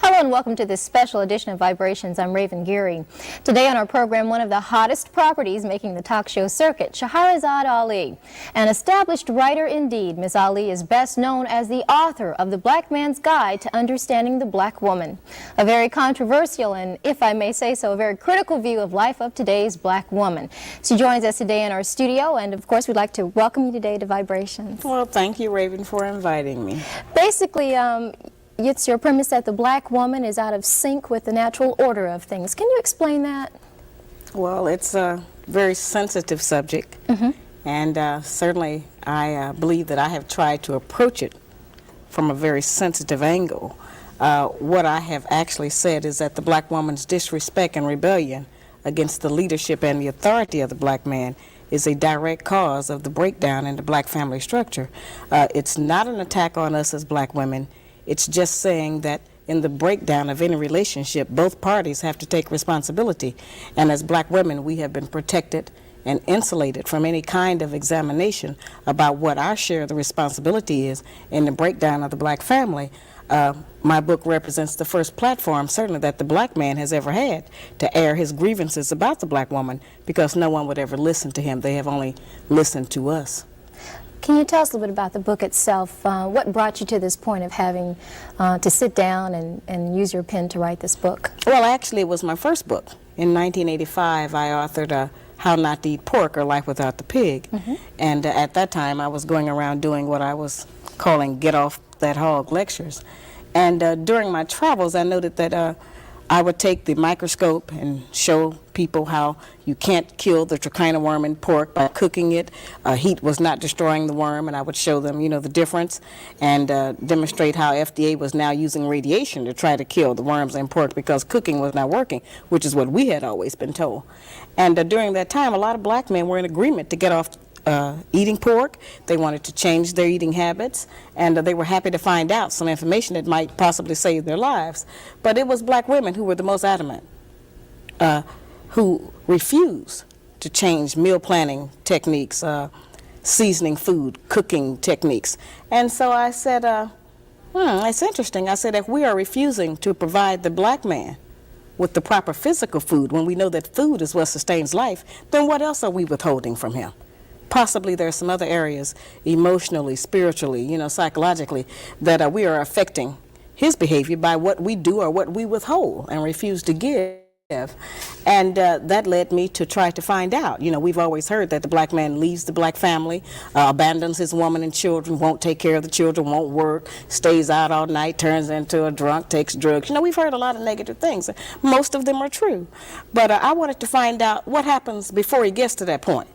Hello and welcome to this special edition of Vibrations. I'm Raven Geary. Today on our program, one of the hottest properties making the talk show circuit, Shahrazad Ali. An established writer indeed, Ms. Ali is best known as the author of The Black Man's Guide to Understanding the Black Woman. A very controversial and, if I may say so, a very critical view of life of today's black woman. She joins us today in our studio, and of course we'd like to welcome you today to Vibrations. Well, thank you, Raven, for inviting me. Basically, it's your premise that the black woman is out of sync with the natural order of things. Can you explain that? Well, it's a very sensitive subject, and certainly I believe that I have tried to approach it from a very sensitive angle. What I have actually said is that the black woman's disrespect and rebellion against the leadership and the authority of the black man is a direct cause of the breakdown in the black family structure. It's not an attack on us as black women. It's just saying that in the breakdown of any relationship, both parties have to take responsibility. And as black women, we have been protected and insulated from any kind of examination about what our share of the responsibility is in the breakdown of the black family. My book represents the first platform, certainly, that the black man has ever had to air his grievances about the black woman, because no one would ever listen to him. They have only listened to us. Can you tell us a little bit about the book itself? What brought you to this point of having to sit down and use your pen to write this book? Well, actually, it was my first book. In 1985, I authored How Not to Eat Pork or Life Without the Pig. And at that time, I was going around doing what I was calling Get Off That Hog lectures. And during my travels, I noted that I would take the microscope and show people how you can't kill the trichina worm in pork by cooking it. Heat was not destroying the worm, and I would show them, the difference, and demonstrate how FDA was now using radiation to try to kill the worms in pork because cooking was not working, which is what we had always been told. And during that time, a lot of black men were in agreement to get off eating pork. They wanted to change their eating habits, and they were happy to find out some information that might possibly save their lives. But it was black women who were the most adamant, who refused to change meal planning techniques, seasoning food, cooking techniques. And so I said, that's interesting. I said, if we are refusing to provide the black man with the proper physical food, when we know that food is what sustains life, then what else are we withholding from him? Possibly there are some other areas, emotionally, spiritually, psychologically, that we are affecting his behavior by what we do or what we withhold and refuse to give. And that led me to try to find out. We've always heard that the black man leaves the black family, abandons his woman and children, won't take care of the children, won't work, stays out all night, turns into a drunk, takes drugs. We've heard a lot of negative things. Most of them are true. But I wanted to find out what happens before he gets to that point.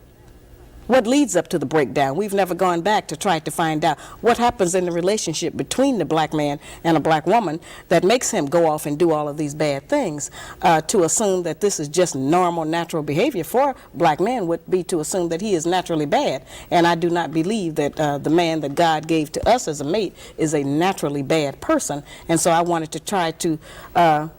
What leads up to the breakdown? We've never gone back to try to find out what happens in the relationship between the black man and a black woman that makes him go off and do all of these bad things. To assume that this is just normal, natural behavior for black men would be to assume that he is naturally bad. And I do not believe that the man that God gave to us as a mate is a naturally bad person. And so I wanted to try to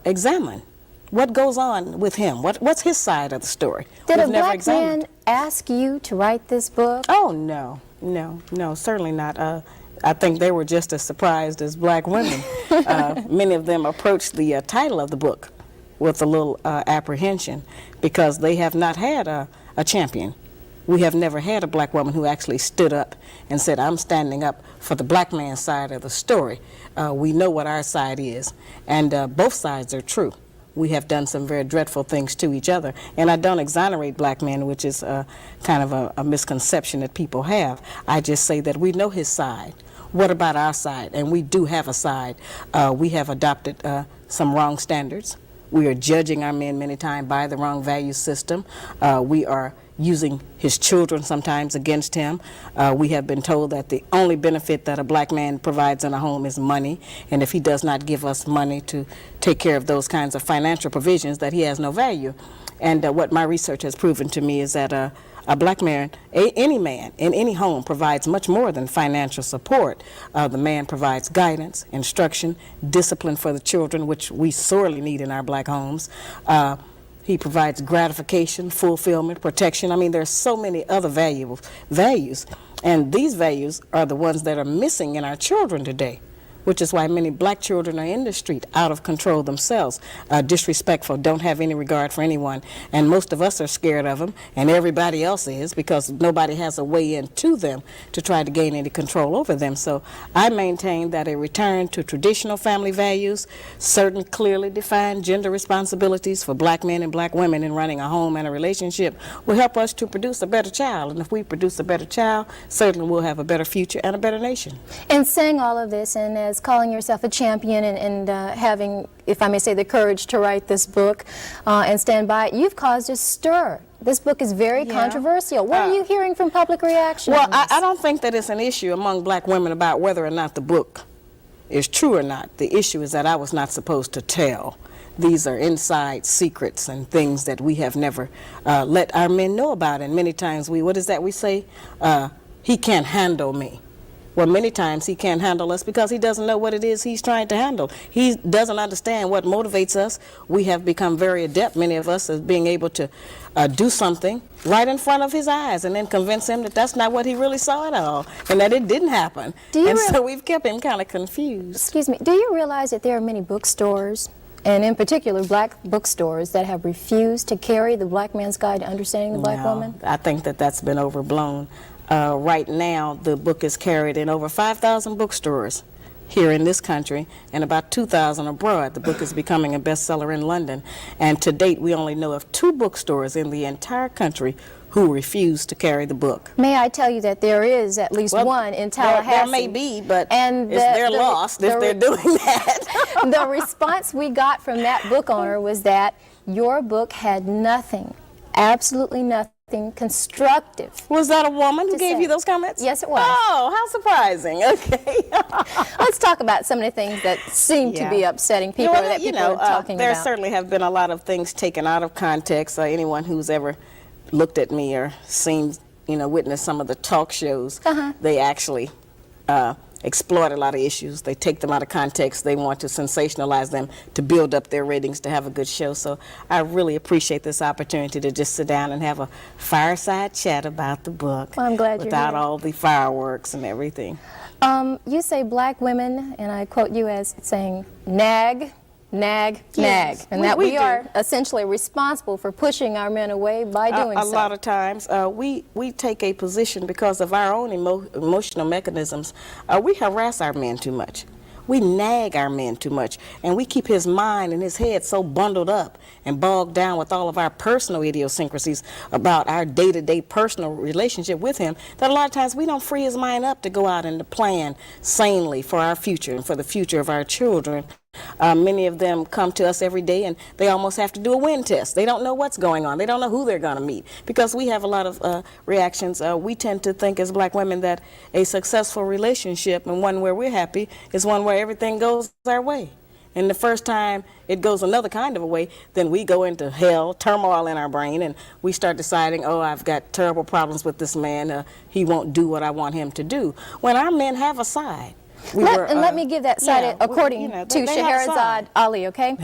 examine what goes on with him. What's his side of the story? Did a black man ask you to write this book? Oh, no, certainly not. I think they were just as surprised as black women. Many of them approached the title of the book with a little apprehension because they have not had a champion. We have never had a black woman who actually stood up and said, I'm standing up for the black man's side of the story. We know what our side is, and both sides are true. We have done some very dreadful things to each other. And I don't exonerate black men, which is kind of a misconception that people have. I just say that we know his side. What about our side? And we do have a side. We have adopted some wrong standards. We are judging our men many times by the wrong value system. We are using his children sometimes against him. We have been told that the only benefit that a black man provides in a home is money, and if he does not give us money to take care of those kinds of financial provisions, that he has no value. And what my research has proven to me is that a black man, any man in any home, provides much more than financial support. The man provides guidance, instruction, discipline for the children, which we sorely need in our black homes. He provides gratification, fulfillment, protection. I mean, there's so many other values, and these values are the ones that are missing in our children today. which is why many black children are in the street, out of control themselves, disrespectful, don't have any regard for anyone. And most of us are scared of them, and everybody else is, because nobody has a way into them to try to gain any control over them. So I maintain that a return to traditional family values, certain clearly defined gender responsibilities for black men and black women in running a home and a relationship will help us to produce a better child. And if we produce a better child, certainly we'll have a better future and a better nation. And saying all of this, and as calling yourself a champion, and having, if I may say, the courage to write this book and stand by it, you've caused a stir. This book is very controversial. What are you hearing from public reaction? Well, I don't think that it's an issue among black women about whether or not the book is true or not. The issue is that I was not supposed to tell. These are inside secrets and things that we have never let our men know about. And many times what is that we say? He can't handle me. Well, many times he can't handle us because he doesn't know what it is he's trying to handle. He doesn't understand what motivates us. We have become very adept, many of us, as being able to do something right in front of his eyes and then convince him that that's not what he really saw at all and that it didn't happen. And so we've kept him kind of confused. Excuse me, do you realize that there are many bookstores, and in particular black bookstores, that have refused to carry the Black Man's Guide to Understanding the Black Woman? I think that that's been overblown. Right now, the book is carried in over 5,000 bookstores here in this country and about 2,000 abroad. The book is becoming a bestseller in London. And to date, we only know of 2 bookstores in the entire country who refuse to carry the book. May I tell you that there is at least one in Tallahassee? There may be, but they're lost if they're doing that. The response we got from that book owner was that your book had nothing, absolutely nothing constructive. Was that a woman who gave you those comments? Yes, it was. Oh, how surprising. Okay. Let's talk about some of the things that seem to be upsetting people, or that people are talking there about. Certainly have been a lot of things taken out of context. Anyone who's ever looked at me or seen, witnessed some of the talk shows, they actually exploit a lot of issues. They take them out of context. They want to sensationalize them to build up their ratings to have a good show. So I really appreciate this opportunity to just sit down and have a fireside chat about the book. Well, I'm glad without you're here. all the fireworks and everything. You say black women, and I quote you as saying, nag, nag, nag, and that we are essentially responsible for pushing our men away by doing so. A lot of times we take a position because of our own emotional mechanisms. We harass our men too much. We nag our men too much, and we keep his mind and his head so bundled up and bogged down with all of our personal idiosyncrasies about our day-to-day personal relationship with him that a lot of times we don't free his mind up to go out and to plan sanely for our future and for the future of our children. Many of them come to us every day and they almost have to do a wind test. They don't know what's going on. They don't know who they're going to meet because we have a lot of reactions. We tend to think as black women that a successful relationship and one where we're happy is one where everything goes our way. And the first time it goes another kind of a way, then we go into hell, turmoil in our brain, and we start deciding, oh, I've got terrible problems with this man. He won't do what I want him to do. When our men have a side. Let me give that side according to Scheherazade Ali, okay?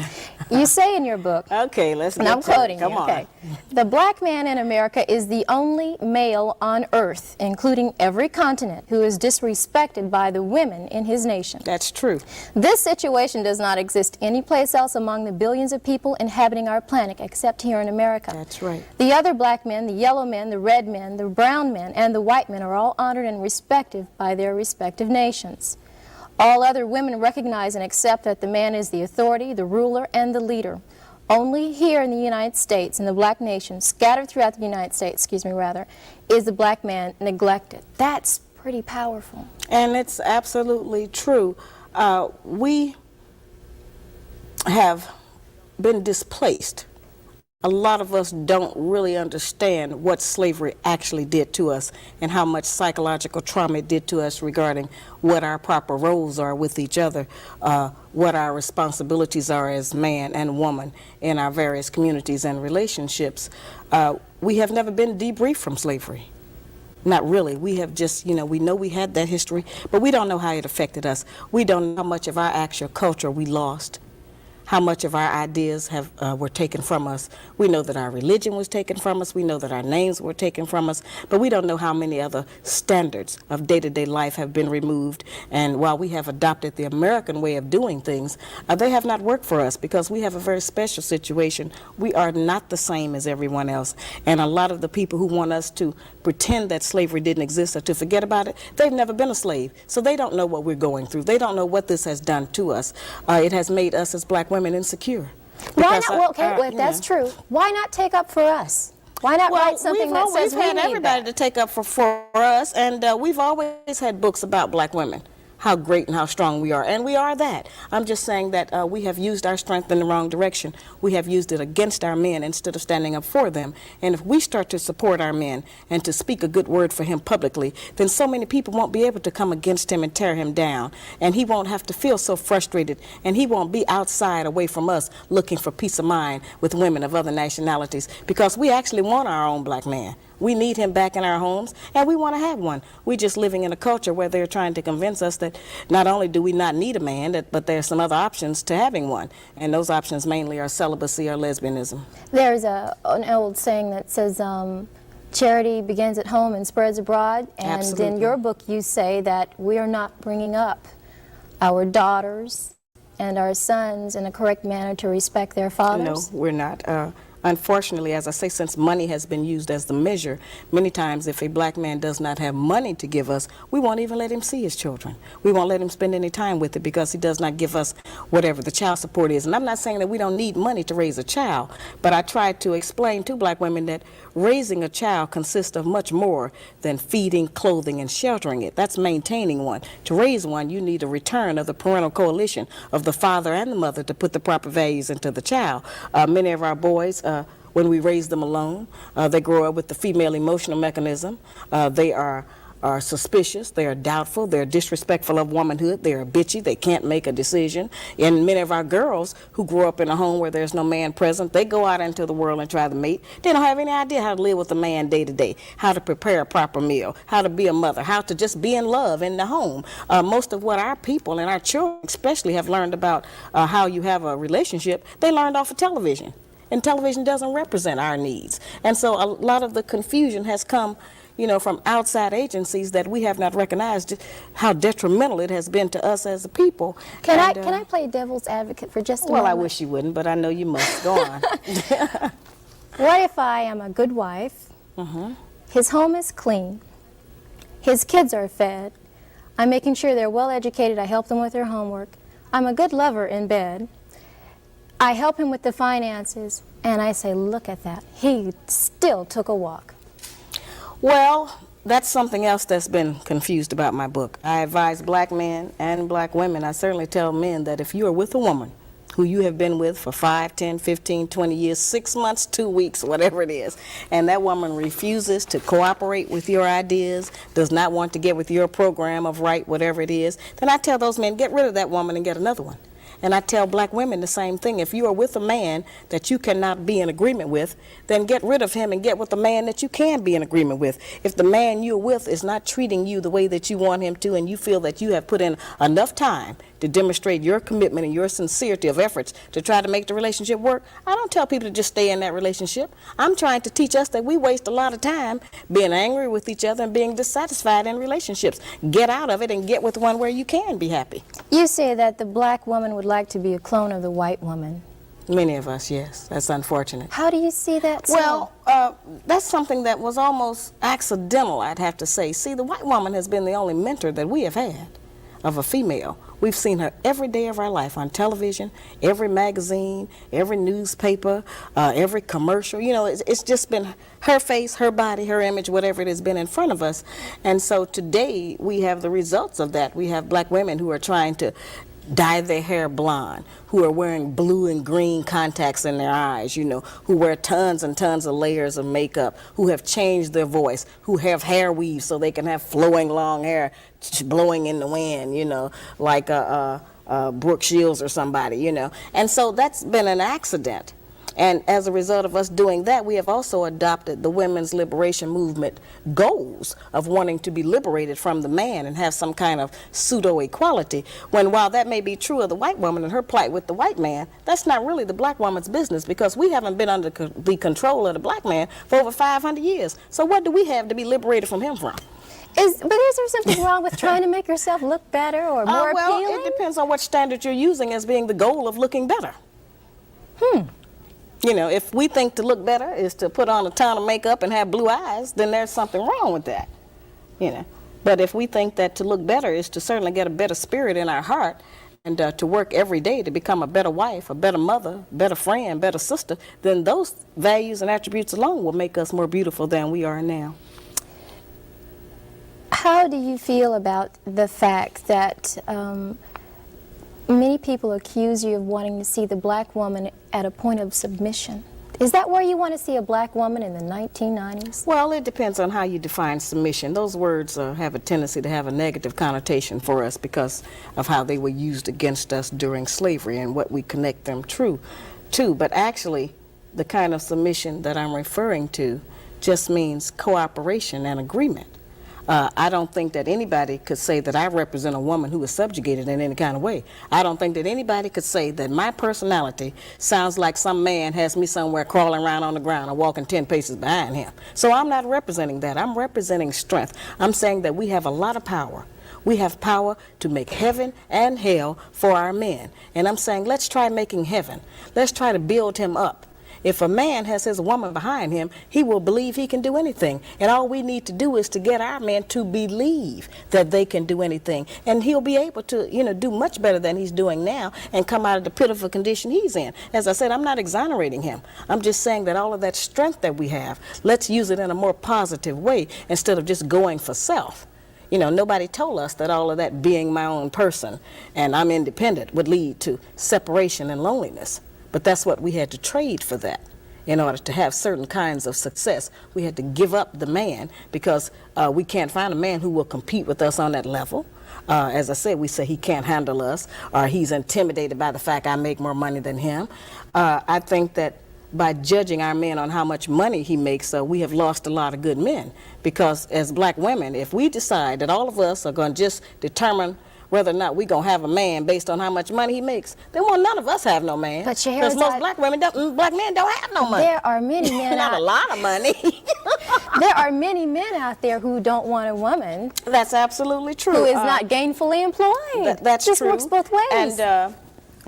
You say in your book, okay, let's get and I'm quoting you, Come on. okay? The black man in America is the only male on earth, including every continent, who is disrespected by the women in his nation. That's true. This situation does not exist anyplace else among the billions of people inhabiting our planet except here in America. That's right. The other black men, the yellow men, the red men, the brown men, and the white men are all honored and respected by their respective nations. All other women recognize and accept that the man is the authority, the ruler, and the leader. Only here in the United States, in the black nation, scattered throughout the United States, is the black man neglected. That's pretty powerful. And it's absolutely true. We have been displaced. A lot of us don't really understand what slavery actually did to us and how much psychological trauma it did to us regarding what our proper roles are with each other, what our responsibilities are as man and woman in our various communities and relationships. We have never been debriefed from slavery. Not really. We have just, we know we had that history, but we don't know how it affected us. We don't know how much of our actual culture we lost. how much of our ideas were taken from us. We know that our religion was taken from us. We know that our names were taken from us. But we don't know how many other standards of day-to-day life have been removed. And while we have adopted the American way of doing things, they have not worked for us because we have a very special situation. We are not the same as everyone else. And a lot of the people who want us to pretend that slavery didn't exist or to forget about it, they've never been a slave. So they don't know what we're going through. They don't know what this has done to us. It has made us as black women insecure. Why not? Well, okay, well, if that's true, why not take up for us? Why not write something that says we need that? We've had everybody to take up for us, and we've always had books about black women, how great and how strong we are, and we are that. I'm just saying that we have used our strength in the wrong direction. We have used it against our men instead of standing up for them. And if we start to support our men and to speak a good word for him publicly, then so many people won't be able to come against him and tear him down, and he won't have to feel so frustrated, and he won't be outside away from us looking for peace of mind with women of other nationalities, because we actually want our own black man. We need him back in our homes, and we want to have one. We're just living in a culture where they're trying to convince us that not only do we not need a man, but there's some other options to having one, and those options mainly are celibacy or lesbianism. There's an old saying that says, charity begins at home and spreads abroad, and Absolutely. in your book you say that we are not bringing up our daughters and our sons in a correct manner to respect their fathers. No, we're not. Unfortunately, as I say, since money has been used as the measure, many times if a black man does not have money to give us, we won't even let him see his children. We won't let him spend any time with it because he does not give us whatever the child support is. And I'm not saying that we don't need money to raise a child, but I try to explain to black women that raising a child consists of much more than feeding, clothing, and sheltering it. That's maintaining one. To raise one, you need a return of the parental coalition of the father and the mother to put the proper values into the child. Many of our boys, when we raise them alone, they grow up with the female emotional mechanism. They are suspicious, they are doubtful, they're disrespectful of womanhood, they're bitchy, they can't make a decision. And many of our girls who grow up in a home where there's no man present, they go out into the world and try to mate. They don't have any idea how to live with a man day to day, how to prepare a proper meal, how to be a mother, how to just be in love in the home. Most of what our people and our children especially have learned about how you have a relationship, they learned off of television. And television doesn't represent our needs. And so a lot of the confusion has come, you know, from outside agencies that we have not recognized how detrimental it has been to us as a people. Can I play devil's advocate for just a moment? Well, I wish you wouldn't, but I know you must. Go on. What if I am a good wife, his home is clean, his kids are fed, I'm making sure they're well educated, I help them with their homework, I'm a good lover in bed, I help him with the finances, and I say, look at that, he still took a walk. Well, that's something else that's been confused about my book. I advise black men and black women. I certainly tell men that if you are with a woman who you have been with for 5, 10, 15, 20 years, 6 months, 2 weeks, whatever it is, and that woman refuses to cooperate with your ideas, does not want to get with your program of right, whatever it is, then I tell those men, get rid of that woman and get another one. And I tell black women the same thing. If you are with a man that you cannot be in agreement with, then get rid of him and get with a man that you can be in agreement with. If the man you're with is not treating you the way that you want him to, and you feel that you have put in enough time to demonstrate your commitment and your sincerity of efforts to try to make the relationship work, I don't tell people to just stay in that relationship. I'm trying to teach us that we waste a lot of time being angry with each other and being dissatisfied in relationships. Get out of it and get with one where you can be happy. You say that the black woman would like to be a clone of the white woman. Many of us, yes. That's unfortunate. How do you see that? Well, that's something that was almost accidental, I'd have to say. See, the white woman has been the only mentor that we have had of a female. We've seen her every day of our life on television, every magazine, every newspaper, every commercial. You know, it's just been her face, her body, her image, whatever it has been in front of us. And so today we have the results of that. We have black women who are trying to dye their hair blonde, who are wearing blue and green contacts in their eyes, you know, who wear tons and tons of layers of makeup, who have changed their voice, who have hair weaves so they can have flowing long hair blowing in the wind, you know, like Brooke Shields or somebody, you know. And so that's been an accident. And as a result of us doing that, we have also adopted the women's liberation movement goals of wanting to be liberated from the man and have some kind of pseudo-equality, when while that may be true of the white woman and her plight with the white man, that's not really the black woman's business, because we haven't been under the control of the black man for over 500 years. So what do we have to be liberated from him from? But is there something wrong with trying to make yourself look better or more well, appealing? it depends on what standard you're using as being the goal of looking better. You know, if we think to look better is to put on a ton of makeup and have blue eyes, then there's something wrong with that, you know. But if we think that to look better is to certainly get a better spirit in our heart and to work every day to become a better wife, a better mother, better friend, better sister, then those values and attributes alone will make us more beautiful than we are now. How do you feel about the fact that many people accuse you of wanting to see the black woman at a point of submission? Is that where you want to see a black woman in the 1990s? Well, it depends on how you define submission. Those words have a tendency to have a negative connotation for us because of how they were used against us during slavery and what we connect them to. But actually, the kind of submission that I'm referring to just means cooperation and agreement. I don't think that anybody could say that I represent a woman who is subjugated in any kind of way. I don't think that anybody could say that my personality sounds like some man has me somewhere crawling around on the ground or walking 10 paces behind him. So I'm not representing that. I'm representing strength. I'm saying that we have a lot of power. We have power to make heaven and hell for our men. And I'm saying, let's try making heaven. Let's try to build him up. If a man has his woman behind him, he will believe he can do anything. And all we need to do is to get our men to believe that they can do anything. And he'll be able to, you know, do much better than he's doing now and come out of the pitiful condition he's in. As I said, I'm not exonerating him. I'm just saying that all of that strength that we have, let's use it in a more positive way instead of just going for self. You know, nobody told us that all of that being my own person and I'm independent would lead to separation and loneliness. But that's what we had to trade for that. In order to have certain kinds of success, we had to give up the man because we can't find a man who will compete with us on that level. As I said, we say he can't handle us or he's intimidated by the fact I make more money than him. I think that by judging our men on how much money he makes, we have lost a lot of good men. Because as black women, if we decide that all of us are going to just determine whether or not we're going to have a man based on how much money he makes, then won't none of us have no man. Because most black men don't have no money. There are many men Not a lot of money. There are many men out there who don't want a woman. That's absolutely true. Who is not gainfully employed. That's This true. works both ways. And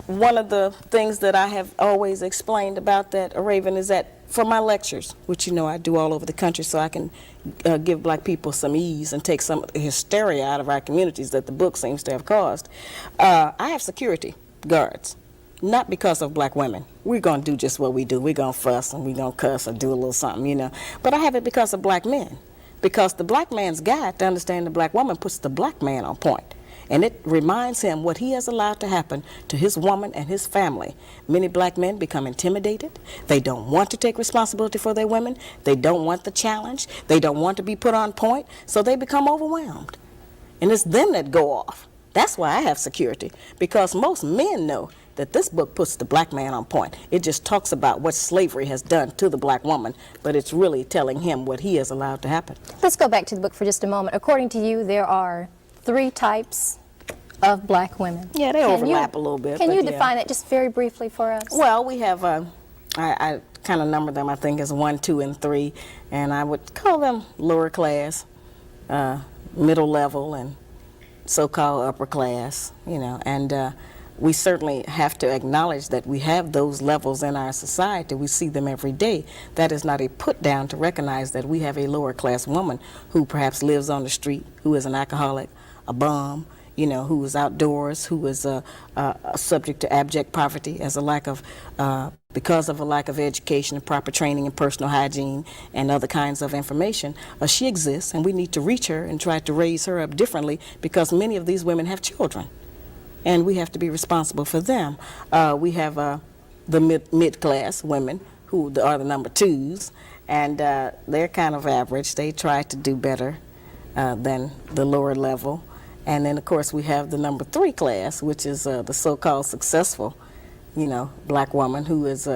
one of the things that I have always explained about that, Raven, is that for my lectures, which you know I do all over the country so I can give black people some ease and take some of the hysteria out of our communities that the book seems to have caused, I have security guards, not because of black women. We're going to do just what we do. We're going to fuss and we're going to cuss or do a little something, you know. But I have it because of black men. Because the black man's guide to understand the black woman puts the black man on point. And it reminds him what he has allowed to happen to his woman and his family. Many black men become intimidated. They don't want to take responsibility for their women. They don't want the challenge. They don't want to be put on point. So they become overwhelmed. And it's them that go off. That's why I have security. Because most men know that this book puts the black man on point. It just talks about what slavery has done to the black woman, but it's really telling him what he has allowed to happen. Let's go back to the book for just a moment. According to you, there are 3 types of black women. Yeah, they overlap a little bit. Can you define that just very briefly for us? Well, we have, I kind of number them, I think, as 1, 2, and 3, and I would call them lower class, middle level, and so-called upper class, you know, and we certainly have to acknowledge that we have those levels in our society. We see them every day. That is not a put down to recognize that we have a lower class woman who perhaps lives on the street, who is an alcoholic, a bum, you know, who is outdoors, who is subject to abject poverty as a lack of, because of a lack of education and proper training and personal hygiene and other kinds of information. She exists, and we need to reach her and try to raise her up differently because many of these women have children, and we have to be responsible for them. We have the mid-class women who are the number 2s, and they're kind of average. They try to do better than the lower level. And then, of course, we have the number 3 class, which is the so-called successful, you know, black woman who is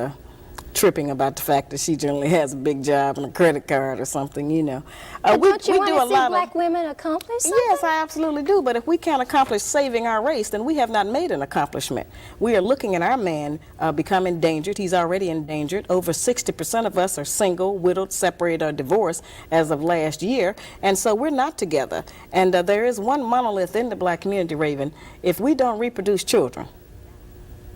tripping about the fact that she generally has a big job and a credit card or something, you know. But don't you want to see black women accomplish something? Yes, I absolutely do. But if we can't accomplish saving our race, then we have not made an accomplishment. We are looking at our man become endangered. He's already endangered. Over 60% of us are single, widowed, separated, or divorced as of last year. And so we're not together. And there is one monolith in the black community, Raven. If we don't reproduce children,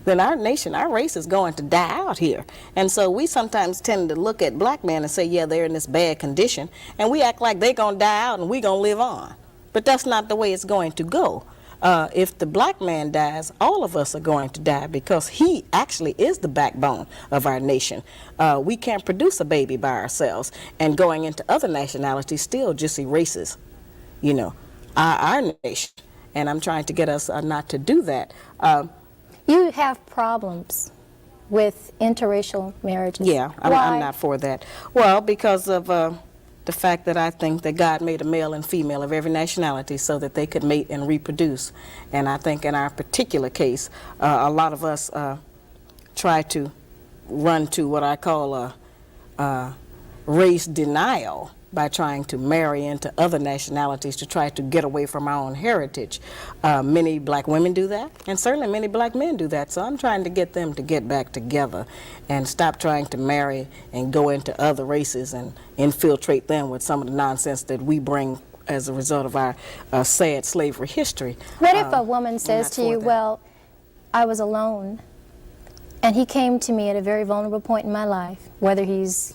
then our nation, our race is going to die out here. And so we sometimes tend to look at black men and say, yeah, they're in this bad condition, and we act like they're going to die out and we're going to live on. But that's not the way it's going to go. If the black man dies, all of us are going to die because he actually is the backbone of our nation. We can't produce a baby by ourselves, and going into other nationalities still just erases, you know, our nation. And I'm trying to get us not to do that. You have problems with interracial marriages. Yeah, I'm not for that. Well, because of the fact that I think that God made a male and female of every nationality so that they could mate and reproduce. And I think in our particular case, a lot of us try to run to what I call race denial by trying to marry into other nationalities to try to get away from our own heritage. Many black women do that, and certainly many black men do that. So I'm trying to get them to get back together and stop trying to marry and go into other races and infiltrate them with some of the nonsense that we bring as a result of our sad slavery history. What if a woman says to you, well, I was alone, and he came to me at a very vulnerable point in my life, whether he's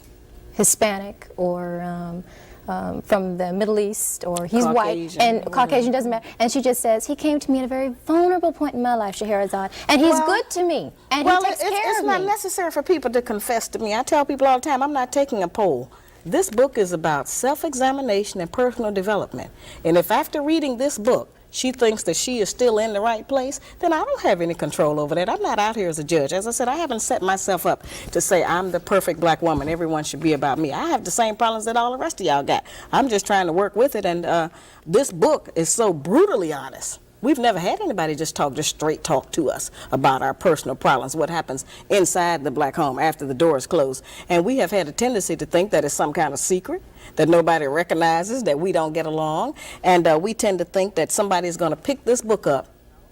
Hispanic or from the Middle East, or he's Caucasian, white, and Caucasian, doesn't matter. And she just says, he came to me at a very vulnerable point in my life, Scheherazade, and he's good to me, and he takes care of me. It's not necessary for people to confess to me. I tell people all the time, I'm not taking a poll. This book is about self-examination and personal development. And if after reading this book, she thinks that she is still in the right place, then I don't have any control over that. I'm not out here as a judge. As I said, I haven't set myself up to say I'm the perfect black woman. Everyone should be about me. I have the same problems that all the rest of y'all got. I'm just trying to work with it, and this book is so brutally honest. We've never had anybody just straight talk to us about our personal problems, what happens inside the black home after the door is closed. And we have had a tendency to think that it's some kind of secret, that nobody recognizes, that we don't get along. And we tend to think that somebody is going to pick this book up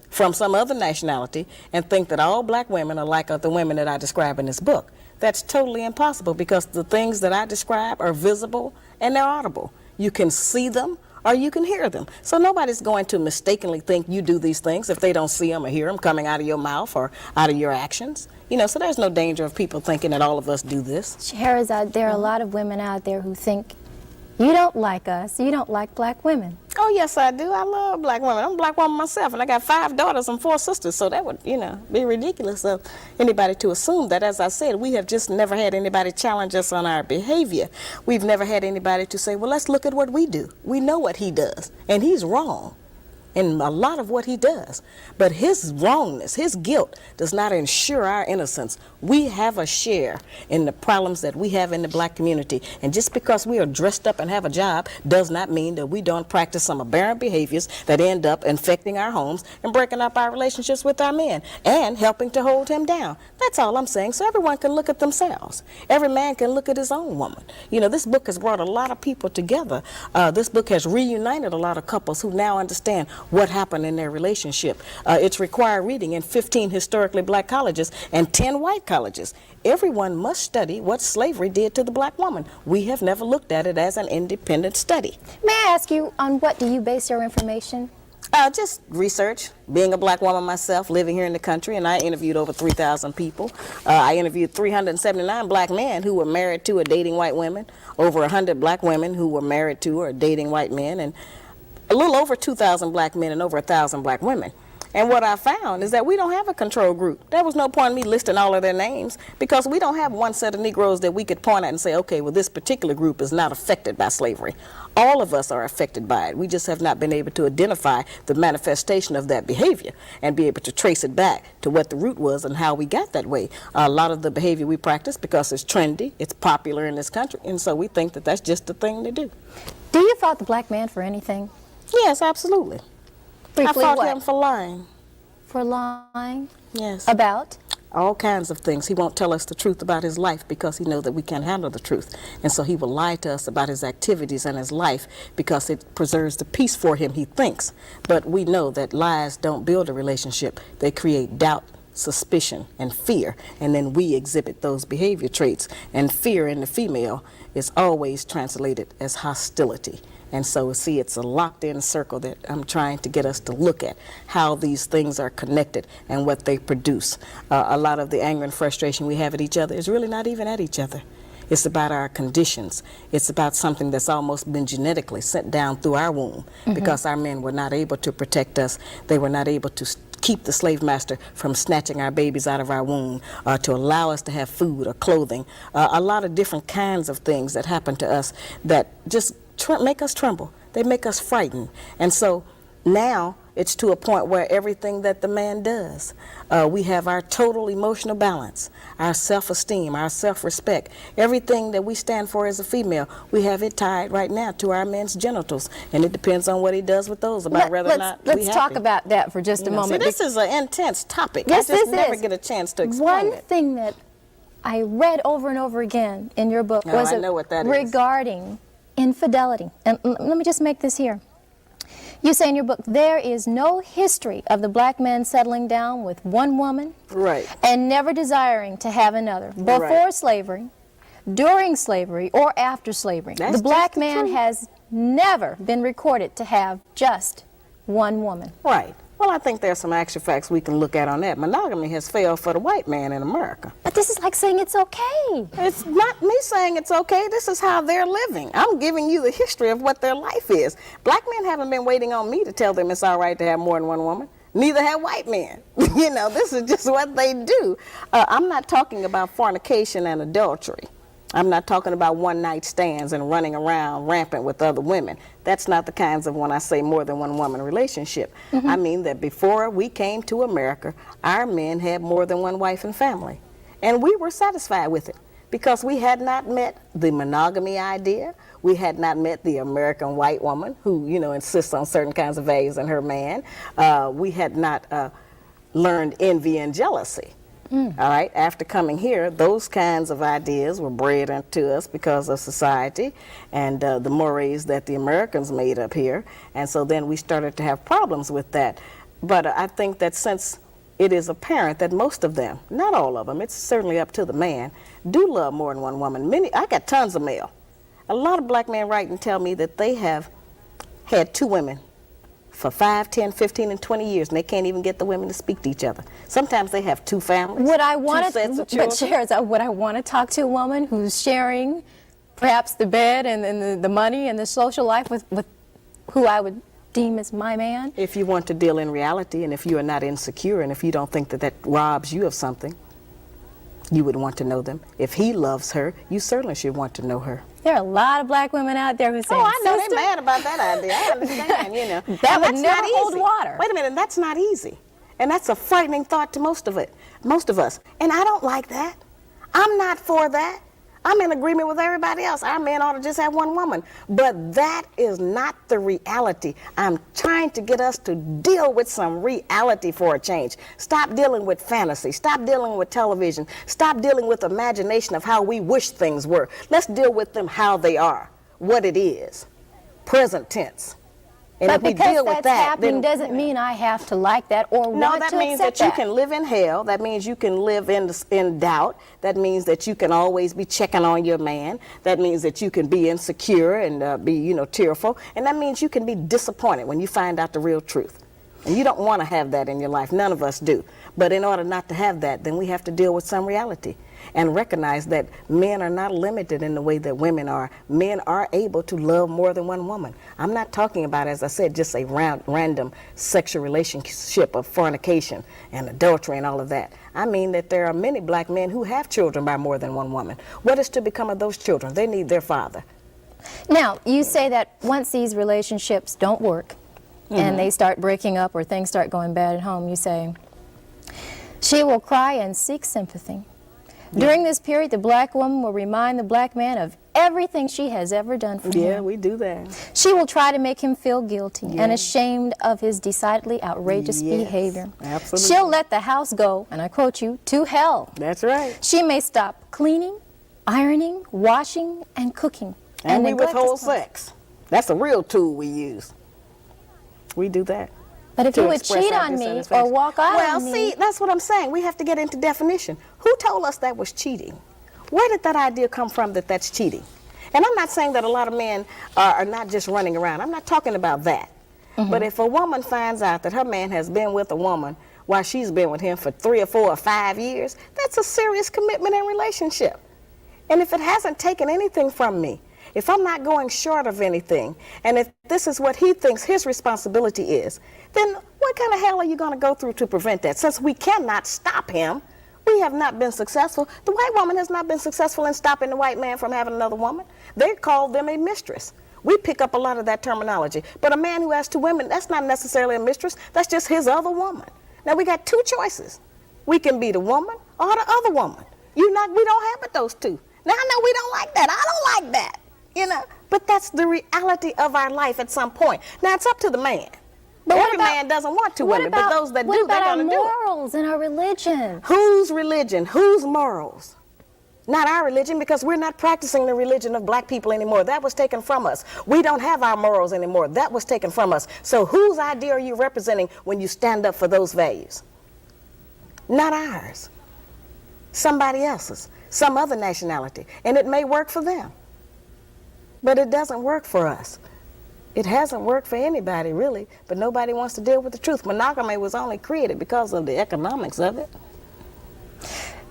from some other nationality and think that all black women are like the women that I describe in this book. That's totally impossible, because the things that I describe are visible and they're audible. You can see them, or you can hear them. So nobody's going to mistakenly think you do these things if they don't see them or hear them coming out of your mouth or out of your actions. You know, so there's no danger of people thinking that all of us do this. Scheherazade, there are a lot of women out there who think, you don't like us, you don't like black women. Oh, yes, I do. I love black women. I'm a black woman myself, and I got 5 daughters and 4 sisters, so that would, you know, be ridiculous of anybody to assume that. As I said, we have just never had anybody challenge us on our behavior. We've never had anybody to say, well, let's look at what we do. We know what he does, and he's wrong in a lot of what he does. But his wrongness, his guilt, does not ensure our innocence. We have a share in the problems that we have in the black community. And just because we are dressed up and have a job does not mean that we don't practice some aberrant behaviors that end up infecting our homes and breaking up our relationships with our men and helping to hold him down. That's all I'm saying, so everyone can look at themselves. Every man can look at his own woman. You know, this book has brought a lot of people together. This book has reunited a lot of couples who now understand what happened in their relationship. It's required reading in 15 historically black colleges and 10 white colleges. Everyone must study what slavery did to the black woman. We have never looked at it as an independent study. May I ask you, on what do you base your information? Just research. Being a black woman myself, living here in the country, and I interviewed over 3,000 people. I interviewed 379 black men who were married to or dating white women, over 100 black women who were married to or dating white men, and a little over 2,000 black men and over 1,000 black women. And what I found is that we don't have a control group. There was no point in me listing all of their names, because we don't have one set of Negroes that we could point at and say, okay, well, this particular group is not affected by slavery. All of us are affected by it. We just have not been able to identify the manifestation of that behavior and be able to trace it back to what the root was and how we got that way. A lot of the behavior we practice because it's trendy, it's popular in this country, and so we think that that's just the thing to do. Do you fault the black man for anything? Yes, absolutely. Briefly, I fought what? him for lying. For lying? Yes. About? All kinds of things. He won't tell us the truth about his life because he knows that we can't handle the truth. And so he will lie to us about his activities and his life because it preserves the peace for him, he thinks. But we know that lies don't build a relationship. They create doubt, suspicion, and fear. And then we exhibit those behavior traits. And fear in the female is always translated as hostility. And so, see, it's a locked-in circle that I'm trying to get us to look at, how these things are connected and what they produce. A lot of the anger and frustration we have at each other is really not even at each other. It's about our conditions. It's about something that's almost been genetically sent down through our womb because our men were not able to protect us. They were not able to keep the slave master from snatching our babies out of our womb, to allow us to have food or clothing. A lot of different kinds of things that happen to us that just make us tremble. They make us frightened. And so now it's to a point where everything that the man does, we have our total emotional balance, our self-esteem, our self-respect, everything that we stand for as a female, we have it tied right now to our men's genitals. And it depends on what he does with those about whether or not Let's talk about that for just a moment. See, this is an intense topic. Yes, I just this never is. get a chance to explain One thing that I read over and over again in your book was I know what that is. regarding infidelity. And let me just make this here. You say in your book, there is no history of the black man settling down with one woman Right. and never desiring to have another, before Right. slavery, during slavery, or after slavery. That's The black just the man truth. has never been recorded to have just one woman. Right. Well, I think there's some actual facts we can look at on that. Monogamy has failed for the white man in America. But this is like saying it's okay. It's not me saying it's okay. This is how they're living. I'm giving you the history of what their life is. Black men haven't been waiting on me to tell them it's all right to have more than one woman. Neither have white men. You know, this is just what they do. I'm not talking about fornication and adultery. I'm not talking about one-night stands and running around rampant with other women. That's not the kinds of when I say more than one woman relationship. I mean that before we came to America, our men had more than one wife and family. And we were satisfied with it because we had not met the monogamy idea. We had not met the American white woman who, you know, insists on certain kinds of values in her man. We had not learned envy and jealousy. All right, after coming here, those kinds of ideas were bred into us because of society and the mores that the Americans made up here. And so then we started to have problems with that. But I think that since it is apparent that most of them, not all of them, it's certainly up to the man, do love more than one woman. I got tons of mail. A lot of black men write and tell me that they have had two women for 5, 10, 15, and 20 years, and they can't even get the women to speak to each other. Sometimes they have two families, Would I two want sets of to, but children. Sharon, would I want to talk to a woman who's sharing perhaps the bed and the money and the social life with who I would deem as my man? If you want to deal in reality, and if you are not insecure, and if you don't think that that robs you of something, you would want to know them. If he loves her, you certainly should want to know her. There are a lot of black women out there who say, Oh, I know "Sister, they're mad about that idea. I understand, you know. That And would that's never not hold easy. water. Wait a minute, that's not easy. And that's a frightening thought to most of us. And I don't like that. I'm not for that. I'm in agreement with everybody else. Our men ought to just have one woman. But that is not the reality. I'm trying to get us to deal with some reality for a change. Stop dealing with fantasy. Stop dealing with television. Stop dealing with imagination of how we wish things were. Let's deal with them how they are, what it is, present tense. And but if we because deal that's with that, happening then, doesn't mean I have to like that or no, want that to means accept that you can live in hell. That means you can live in doubt. That means that you can always be checking on your man. That means that you can be insecure and be, tearful. And that means you can be disappointed when you find out the real truth. And you don't want to have that in your life. None of us do. But in order not to have that, then we have to deal with some reality and recognize that men are not limited in the way that women are. Men are able to love more than one woman. I'm not talking about, as I said, just a random sexual relationship of fornication and adultery and all of that. I mean that there are many black men who have children by more than one woman. What is to become of those children? They need their father. Now, you say that once these relationships don't work and they start breaking up or things start going bad at home, you say, she will cry and seek sympathy. During this period, the black woman will remind the black man of everything she has ever done for him. Yeah, we do that. She will try to make him feel guilty and ashamed of his decidedly outrageous behavior. Absolutely. She'll let the house go, and I quote you, to hell. That's right. She may stop cleaning, ironing, washing, and cooking. And we neglect his withhold place. sex. That's a real tool we use. We do that. But if to you would express cheat our on me dissatisfaction. or walk out Well, on me... see, that's what I'm saying. We have to get into definition. Who told us that was cheating? Where did that idea come from that that's cheating? And I'm not saying that a lot of men are not just running around. I'm not talking about that. But if a woman finds out that her man has been with a woman while she's been with him for 3 or 4 or 5 years, that's a serious commitment and relationship. And if it hasn't taken anything from me, if I'm not going short of anything, and if this is what he thinks his responsibility is, then what kind of hell are you going to go through to prevent that? Since we cannot stop him, we have not been successful. The white woman has not been successful in stopping the white man from having another woman. They call them a mistress. We pick up a lot of that terminology. But a man who has 2 women, that's not necessarily a mistress. That's just his other woman. Now, we got 2 choices. We can be the woman or the other woman. We don't have but those 2. Now, I know we don't like that. I don't like that. You know, but that's the reality of our life at some point. Now, it's up to the man. But Every man doesn't want 2 women, but those that do, they're going to do it. What about our morals and our religion? Whose religion? Whose morals? Not our religion, because we're not practicing the religion of black people anymore. That was taken from us. We don't have our morals anymore. That was taken from us. So whose idea are you representing when you stand up for those values? Not ours. Somebody else's. Some other nationality. And it may work for them. But it doesn't work for us. It hasn't worked for anybody, really, but nobody wants to deal with the truth. Monogamy was only created because of the economics of it.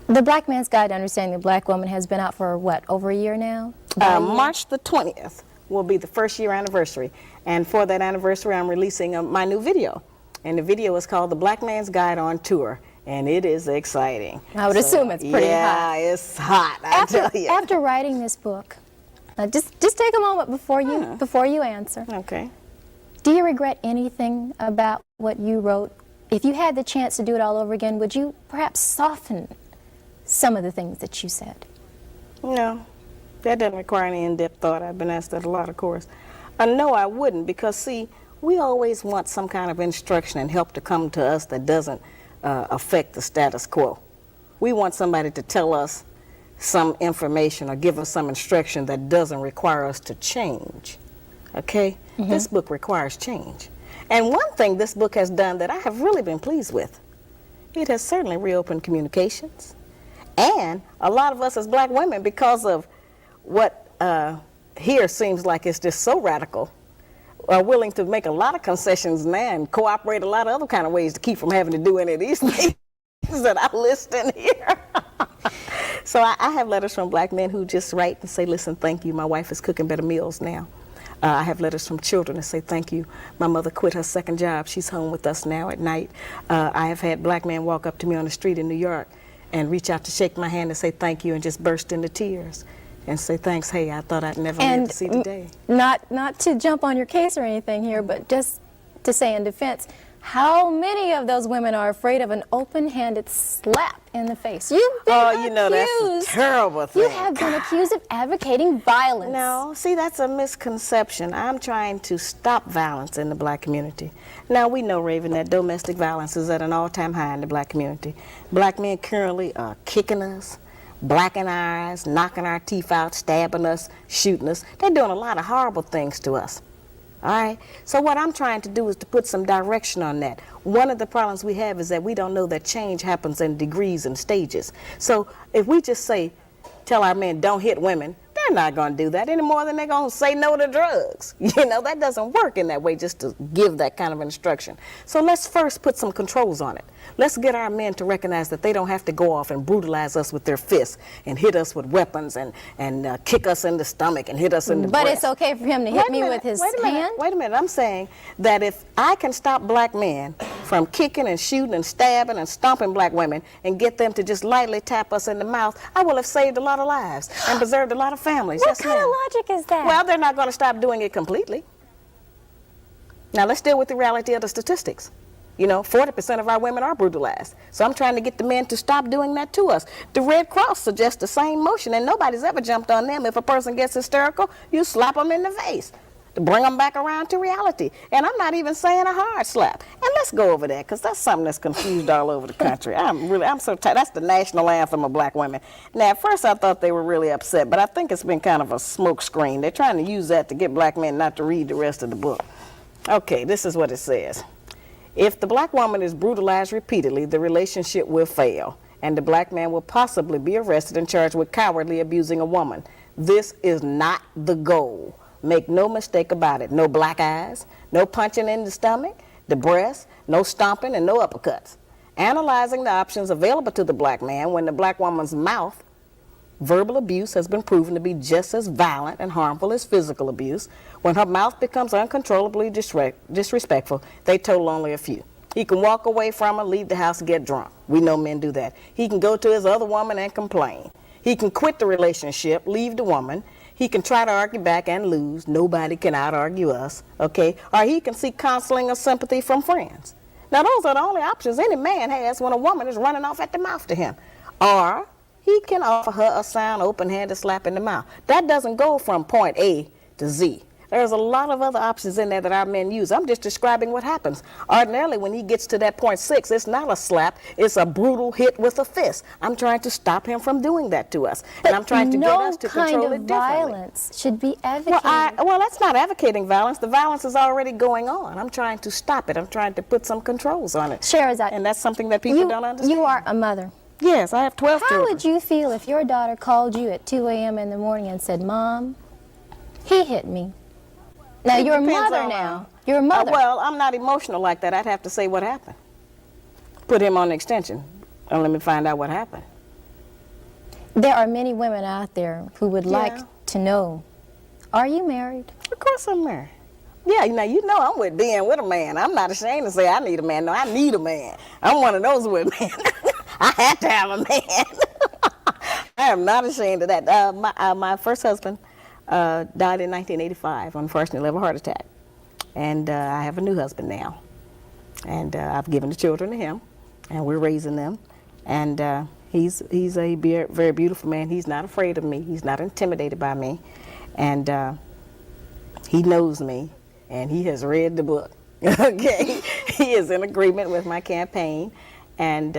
The Black Man's Guide to Understanding the Black Woman has been out for, what, over a year now? March the 20th will be the 1st year anniversary. And for that anniversary, I'm releasing my new video. And the video is called The Black Man's Guide on Tour. And it is exciting. I would assume it's pretty hot. Yeah, it's hot, I tell you. After writing this book, just take a moment before you answer. Okay. Do you regret anything about what you wrote? If you had the chance to do it all over again, would you perhaps soften some of the things that you said? No, that doesn't require any in-depth thought. I've been asked that a lot, of course. No, I wouldn't, because, see, we always want some kind of instruction and help to come to us that doesn't affect the status quo. We want somebody to tell us some information or give us some instruction that doesn't require us to change. Okay? This book requires change. And one thing this book has done that I have really been pleased with, it has certainly reopened communications. And a lot of us as black women, because of what here seems like it's just so radical, are willing to make a lot of concessions now and cooperate a lot of other kind of ways to keep from having to do any of these things that I list in here. So I have letters from black men who just write and say, listen, thank you. My wife is cooking better meals now. I have letters from children that say, thank you. My mother quit her second job. She's home with us now at night. I have had black men walk up to me on the street in New York and reach out to shake my hand and say thank you and just burst into tears and say, thanks, hey, I thought I'd never live to see the day. Not to jump on your case or anything here, but just to say in defense, how many of those women are afraid of an open-handed slap in the face? You've been accused. You know, that's a terrible thing. You have been accused of advocating violence. No, see, that's a misconception. I'm trying to stop violence in the black community. Now, we know, Raven, that domestic violence is at an all-time high in the black community. Black men currently are kicking us, blacking our eyes, knocking our teeth out, stabbing us, shooting us. They're doing a lot of horrible things to us. All right, so what I'm trying to do is to put some direction on that. One of the problems we have is that we don't know that change happens in degrees and stages. So if we just tell our men don't hit women, they're not going to do that any more than they're going to say no to drugs. You know, that doesn't work in that way, just to give that kind of instruction. So let's first put some controls on it. Let's get our men to recognize that they don't have to go off and brutalize us with their fists and hit us with weapons and kick us in the stomach and hit us in the breast. But it's okay for him to hit me with his hand? Wait a minute. I'm saying that if I can stop black men from kicking and shooting and stabbing and stomping black women and get them to just lightly tap us in the mouth, I will have saved a lot of lives and preserved a lot of families. What kind of logic is that? Well, they're not going to stop doing it completely. Now, let's deal with the reality of the statistics. You know, 40% of our women are brutalized. So I'm trying to get the men to stop doing that to us. The Red Cross suggests the same motion, and nobody's ever jumped on them. If a person gets hysterical, you slap them in the face to bring them back around to reality. And I'm not even saying a hard slap. And let's go over that, because that's something that's confused all over the country. I'm so tired. That's the national anthem of black women. Now, at first I thought they were really upset, but I think it's been kind of a smoke screen. They're trying to use that to get black men not to read the rest of the book. Okay, this is what it says. If the black woman is brutalized repeatedly, the relationship will fail, and the black man will possibly be arrested and charged with cowardly abusing a woman. This is not the goal. Make no mistake about it. No black eyes, no punching in the stomach, the breast, no stomping, and no uppercuts. Analyzing the options available to the black man when the black woman's mouth, verbal abuse has been proven to be just as violent and harmful as physical abuse. When her mouth becomes uncontrollably disrespectful, they total only a few. He can walk away from her, leave the house, get drunk. We know men do that. He can go to his other woman and complain. He can quit the relationship, leave the woman. He can try to argue back and lose. Nobody can out-argue us, okay? Or he can seek counseling or sympathy from friends. Now, those are the only options any man has when a woman is running off at the mouth to him. Or he can offer her a sound, open-handed slap in the mouth. That doesn't go from point A to Z. There's a lot of other options in there that our men use. I'm just describing what happens. Ordinarily, when he gets to that point 6, it's not a slap, it's a brutal hit with a fist. I'm trying to stop him from doing that to us. But and I'm trying to get us to control it differently. no kind of violence should be advocated. Well, that's not advocating violence. The violence is already going on. I'm trying to stop it. I'm trying to put some controls on it. Sherazade, and that's something that people don't understand. You are a mother. Yes, I have 12 children. How would you feel if your daughter called you at 2 a.m. in the morning and said, "Mom, he hit me"? Now, you're a mother now. You're a mother. Well, I'm not emotional like that. I'd have to say what happened. Put him on the extension and let me find out what happened. There are many women out there who would like to know, are you married? Of course I'm married. Yeah, you know I'm with being with a man. I'm not ashamed to say I need a man. No, I need a man. I'm one of those with men. I have to have a man. I am not ashamed of that. My first husband died in 1985, unfortunately, of a heart attack. And I have a new husband now. And I've given the children to him, and we're raising them. And he's a very beautiful man. He's not afraid of me. He's not intimidated by me. And he knows me, and he has read the book. Okay? He is in agreement with my campaign. And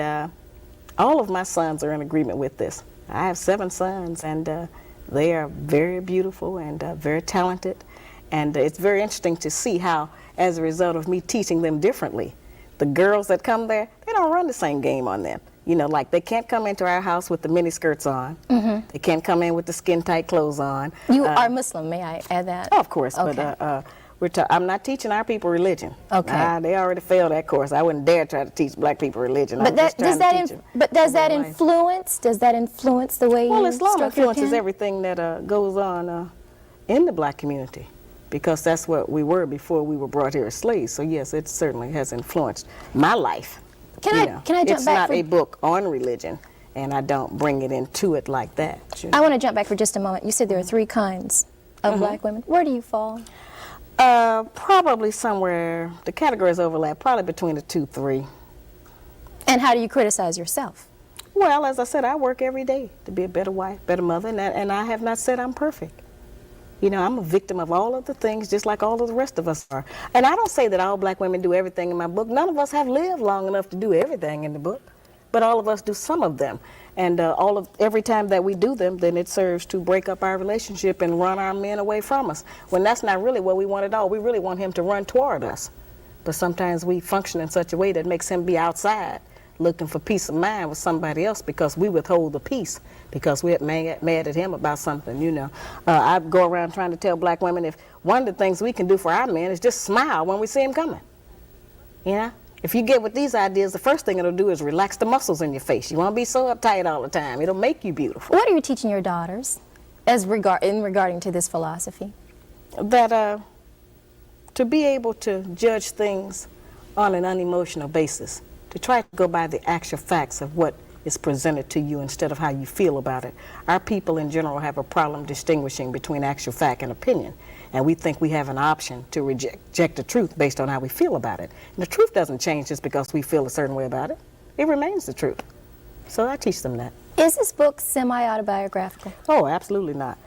all of my sons are in agreement with this. I have 7 sons, and they are very beautiful and very talented, and it's very interesting to see how, as a result of me teaching them differently, the girls that come there, they don't run the same game on them. You know, like they can't come into our house with the mini skirts on. Mm-hmm. They can't come in with the skin-tight clothes on. You are Muslim, may I add that? Oh, of course, okay. But I'm not teaching our people religion. Okay. They already failed that course. I wouldn't dare try to teach black people religion. But does that influence the way you Islam influences everything that goes on in the black community, because that's what we were before we were brought here as slaves. So yes, it certainly has influenced my life. Can I jump back? It's not a book on religion, and I don't bring it into it like that. I want to jump back for just a moment. You said there are 3 kinds of black women. Where do you fall? Probably somewhere, the categories overlap, probably between the 2, 3. And how do you criticize yourself? Well, as I said, I work every day to be a better wife, better mother, and I have not said I'm perfect. You know, I'm a victim of all of the things, just like all of the rest of us are. And I don't say that all black women do everything in my book. None of us have lived long enough to do everything in the book, but all of us do some of them. And every time that we do them, then it serves to break up our relationship and run our men away from us, when that's not really what we want at all. We really want him to run toward us. But sometimes we function in such a way that makes him be outside looking for peace of mind with somebody else, because we withhold the peace because we're mad at him about something, you know. I go around trying to tell black women, if one of the things we can do for our men is just smile when we see him coming. You know? If you get with these ideas, the first thing it'll do is relax the muscles in your face. You won't be so uptight all the time. It'll make you beautiful. What are you teaching your daughters regarding to this philosophy? That to be able to judge things on an unemotional basis, to try to go by the actual facts of what is presented to you instead of how you feel about it. Our people in general have a problem distinguishing between actual fact and opinion, and we think we have an option to reject the truth based on how we feel about it. And the truth doesn't change just because we feel a certain way about it. It remains the truth. So I teach them that. Is this book semi-autobiographical? Oh, absolutely not.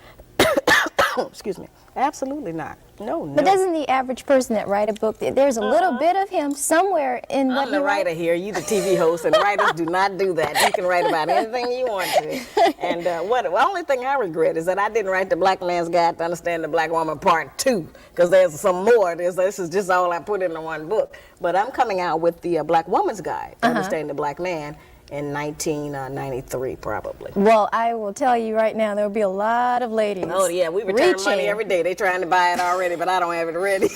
Excuse me. Absolutely not. No, no. But doesn't the average person that write a book, there's a little bit of him somewhere in what I'm the writer here. You the TV host, and writers do not do that. You can write about anything you want to. And the only thing I regret is that I didn't write the Black Man's Guide to Understand the Black Woman Part 2, because there's some more. This is just all I put into one book. But I'm coming out with the Black Woman's Guide to Understand the Black Man in 1993, probably. Well, I will tell you right now, there will be a lot of ladies. Oh, yeah, we return money every day. They're trying to buy it already, but I don't have it ready.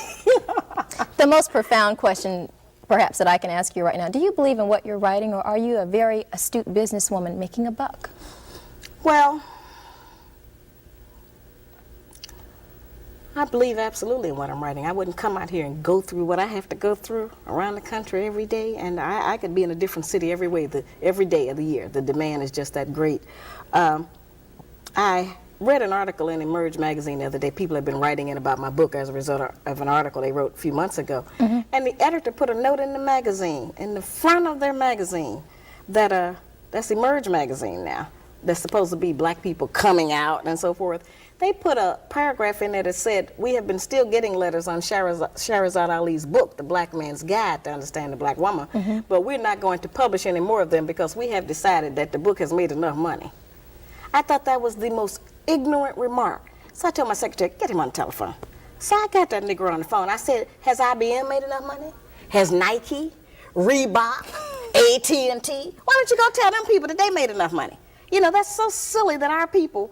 The most profound question, perhaps, that I can ask you right now, do you believe in what you're writing, or are you a very astute businesswoman making a buck? Well, I believe absolutely in what I'm writing. I wouldn't come out here and go through what I have to go through around the country every day, and I could be in a different city every day of the year. The demand is just that great. I read an article in Emerge magazine the other day. People have been writing in about my book as a result of an article they wrote a few months ago. And the editor put a note in the magazine, in the front of their magazine, that that's Emerge magazine now, that's supposed to be black people coming out and so forth. They put a paragraph in there that said, we have been still getting letters on Shahrazad Ali's book, The Black Man's Guide to Understand the Black Woman, but we're not going to publish any more of them because we have decided that the book has made enough money. I thought that was the most ignorant remark. So I told my secretary, get him on the telephone. So I got that nigger on the phone. I said, has IBM made enough money? Has Nike, Reebok, AT&T? Why don't you go tell them people that they made enough money? You know, that's so silly that our people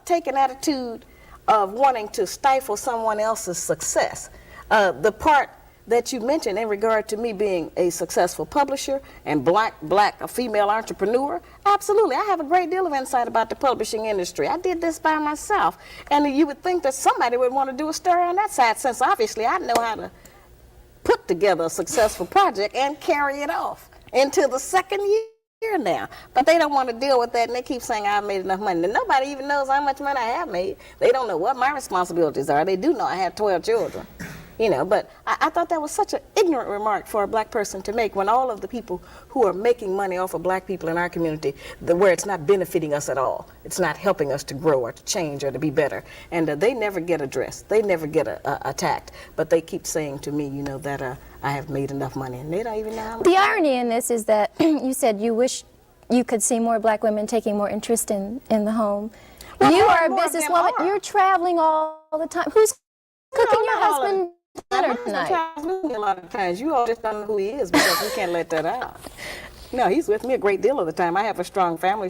take an attitude of wanting to stifle someone else's success. The part that you mentioned in regard to me being a successful publisher and a female entrepreneur, absolutely. I have a great deal of insight about the publishing industry. I did this by myself. And you would think that somebody would want to do a story on that side, since obviously I know how to put together a successful project and carry it off into the second year now. But they don't want to deal with that, and they keep saying I've made enough money. And nobody even knows how much money I have made. They don't know what my responsibilities are. They do know I have 12 children. You know, but I thought that was such an ignorant remark for a black person to make, when all of the people who are making money off of black people in our community, where it's not benefiting us at all, it's not helping us to grow or to change or to be better, and they never get addressed, they never get attacked, but they keep saying to me, you know, that I have made enough money, and they don't even know how much. The irony in this is that you said you wish you could see more black women taking more interest in the home. Well, you are a businesswoman, you're traveling all the time. Who's cooking your husband dinner tonight? A lot of times. You all just don't know who he is because we can't let that out. No, he's with me a great deal of the time. I have a strong family,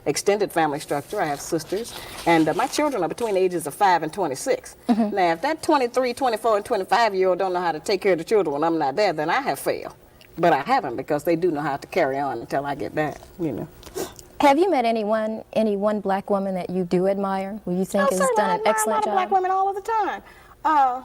extended family structure. I have sisters, and my children are between the ages of 5 and 26. Now, if that 23, 24, and 25-year-old don't know how to take care of the children when I'm not there, then I have failed. But I haven't, because they do know how to carry on until I get back, you know. Have you met any one black woman that you do admire, who you think has done an excellent job? I admire a lot of black women all of the time.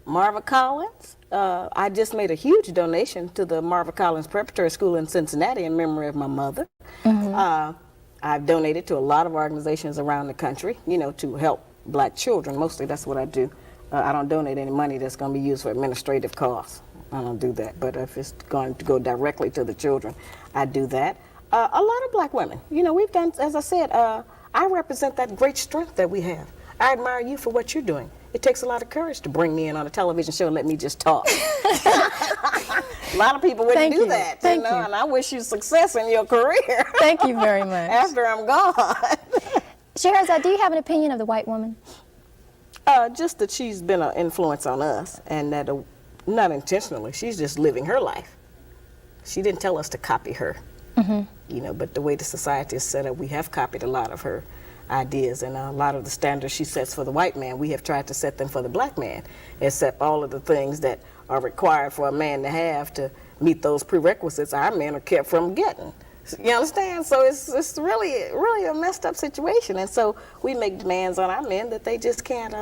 Marva Collins. I just made a huge donation to the Marva Collins Preparatory School in Cincinnati in memory of my mother. I've donated to a lot of organizations around the country, you know, to help black children. Mostly that's what I do. I don't donate any money that's going to be used for administrative costs. I don't do that. But if it's going to go directly to the children, I do that. A lot of black women. You know, we've done, as I said, I represent that great strength that we have. I admire you for what you're doing. It takes a lot of courage to bring me in on a television show and let me just talk. A lot of people wouldn't do that, you know, and I wish you success in your career. Thank you very much. After I'm gone. Shahrazad, do you have an opinion of the white woman? Just that she's been an influence on us, and that not intentionally, she's just living her life. She didn't tell us to copy her, you know, but the way the society is set up, we have copied a lot of her ideas, and a lot of the standards she sets for the white man, we have tried to set them for the black man, except all of the things that are required for a man to have to meet those prerequisites, our men are kept from getting. You understand? So it's really a messed up situation, and so we make demands on our men that they just can't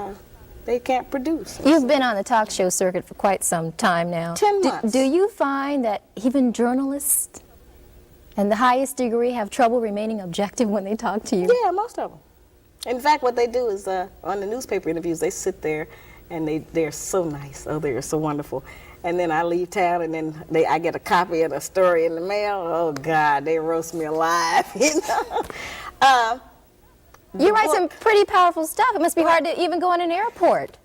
produce. You've been on the talk show circuit for quite some time now. 10 months. Do you find that even journalists And the highest degree have trouble remaining objective when they talk to you? Yeah, most of them. In fact, what they do is on the newspaper interviews, they sit there and they're so nice. Oh, they're so wonderful. And then I leave town and then I get a copy of the story in the mail. Oh, God, they roast me alive, you know. You write some pretty powerful stuff. It must be hard to even go in an airport.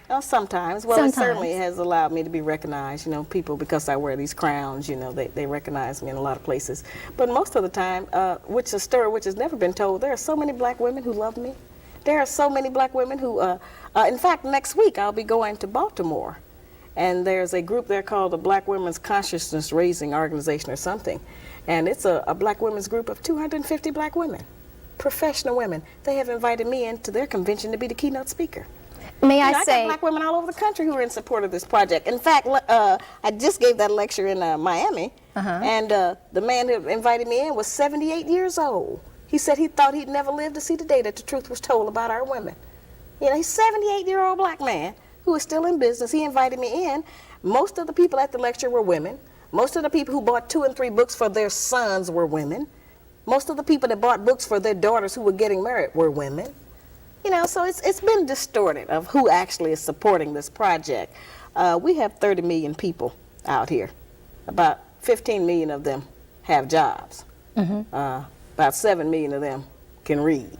Well, sometimes. Well, Sometimes. It certainly has allowed me to be recognized. You know, people, because I wear these crowns, you know, they recognize me in a lot of places. But most of the time, which is a story which has never been told, there are so many black women who love me. There are so many black women who, in fact, next week I'll be going to Baltimore. And there's a group there called the Black Women's Consciousness Raising Organization or something. And it's a black women's group of 250 black women, professional women. They have invited me into their convention to be the keynote speaker. May I I say, got black women all over the country who are in support of this project. In fact, I just gave that lecture in Miami, and the man who invited me in was 78 years old. He said he thought he'd never live to see the day that the truth was told about our women. You know, he's a 78-year-old black man who is still in business. He invited me in. Most of the people at the lecture were women. Most of the people who bought 2 and 3 books for their sons were women. Most of the people that bought books for their daughters who were getting married were women. You know, so it's been distorted of who actually is supporting this project. We have 30 million people out here. About 15 million of them have jobs. About 7 million of them can read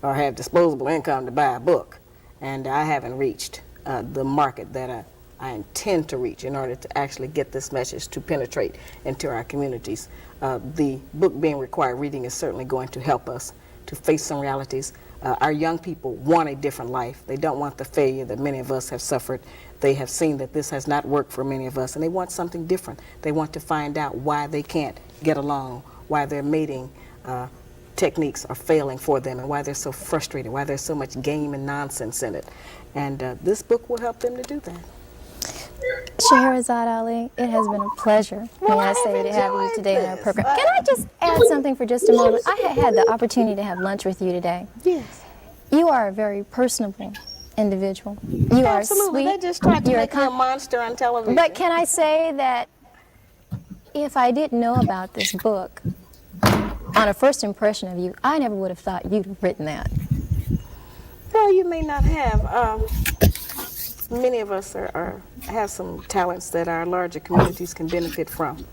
or have disposable income to buy a book. And I haven't reached the market that I intend to reach in order to actually get this message to penetrate into our communities. The book being required reading is certainly going to help us to face some realities. Our young people want a different life. They don't want the failure that many of us have suffered. They have seen that this has not worked for many of us, and they want something different. They want to find out why they can't get along, why their mating techniques are failing for them, and why they're so frustrated, why there's so much game and nonsense in it. And this book will help them to do that. Shahrazad Ali, it has been a pleasure, may I say, to have you today on our program. Can I just add something for just a moment? I had the opportunity to have lunch with you today. Yes. You are a very personable individual. You are Absolutely. sweet. They just tried to You're make me a monster on television. But can I say that if I didn't know about this book, on a first impression of you, I never would have thought you'd have written that. Well, you may not have. Many of us have some talents that our larger communities can benefit from.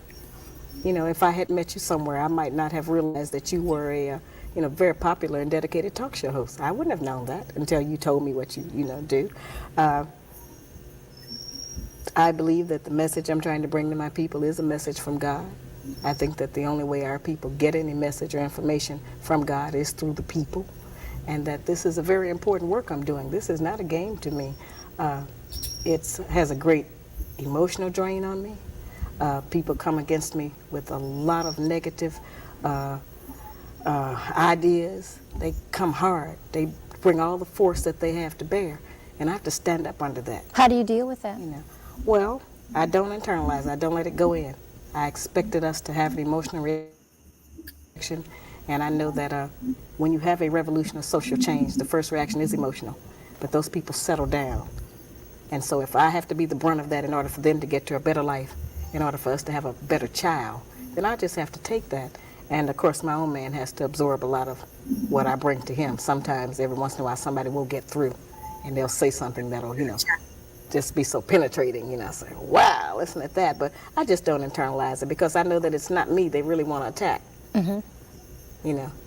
You know, if I had met you somewhere, I might not have realized that you were a very popular and dedicated talk show host. I wouldn't have known that until you told me what you do. I believe that the message I'm trying to bring to my people is a message from God. I think that the only way our people get any message or information from God is through the people, and that this is a very important work I'm doing. This is not a game to me. It has a great emotional drain on me. People come against me with a lot of negative ideas. They come hard. They bring all the force that they have to bear, and I have to stand up under that. How do you deal with that? You know, well, I don't internalize it. I don't let it go in. I expected us to have an emotional reaction, and I know that when you have a revolution of social change, the first reaction is emotional, but those people settle down. And so if I have to be the brunt of that in order for them to get to a better life, in order for us to have a better child, then I just have to take that. And of course, my own man has to absorb a lot of what I bring to him. Sometimes, every once in a while, somebody will get through, and they'll say something that'll, just be so penetrating, say, wow, listen at that. But I just don't internalize it because I know that it's not me they really want to attack.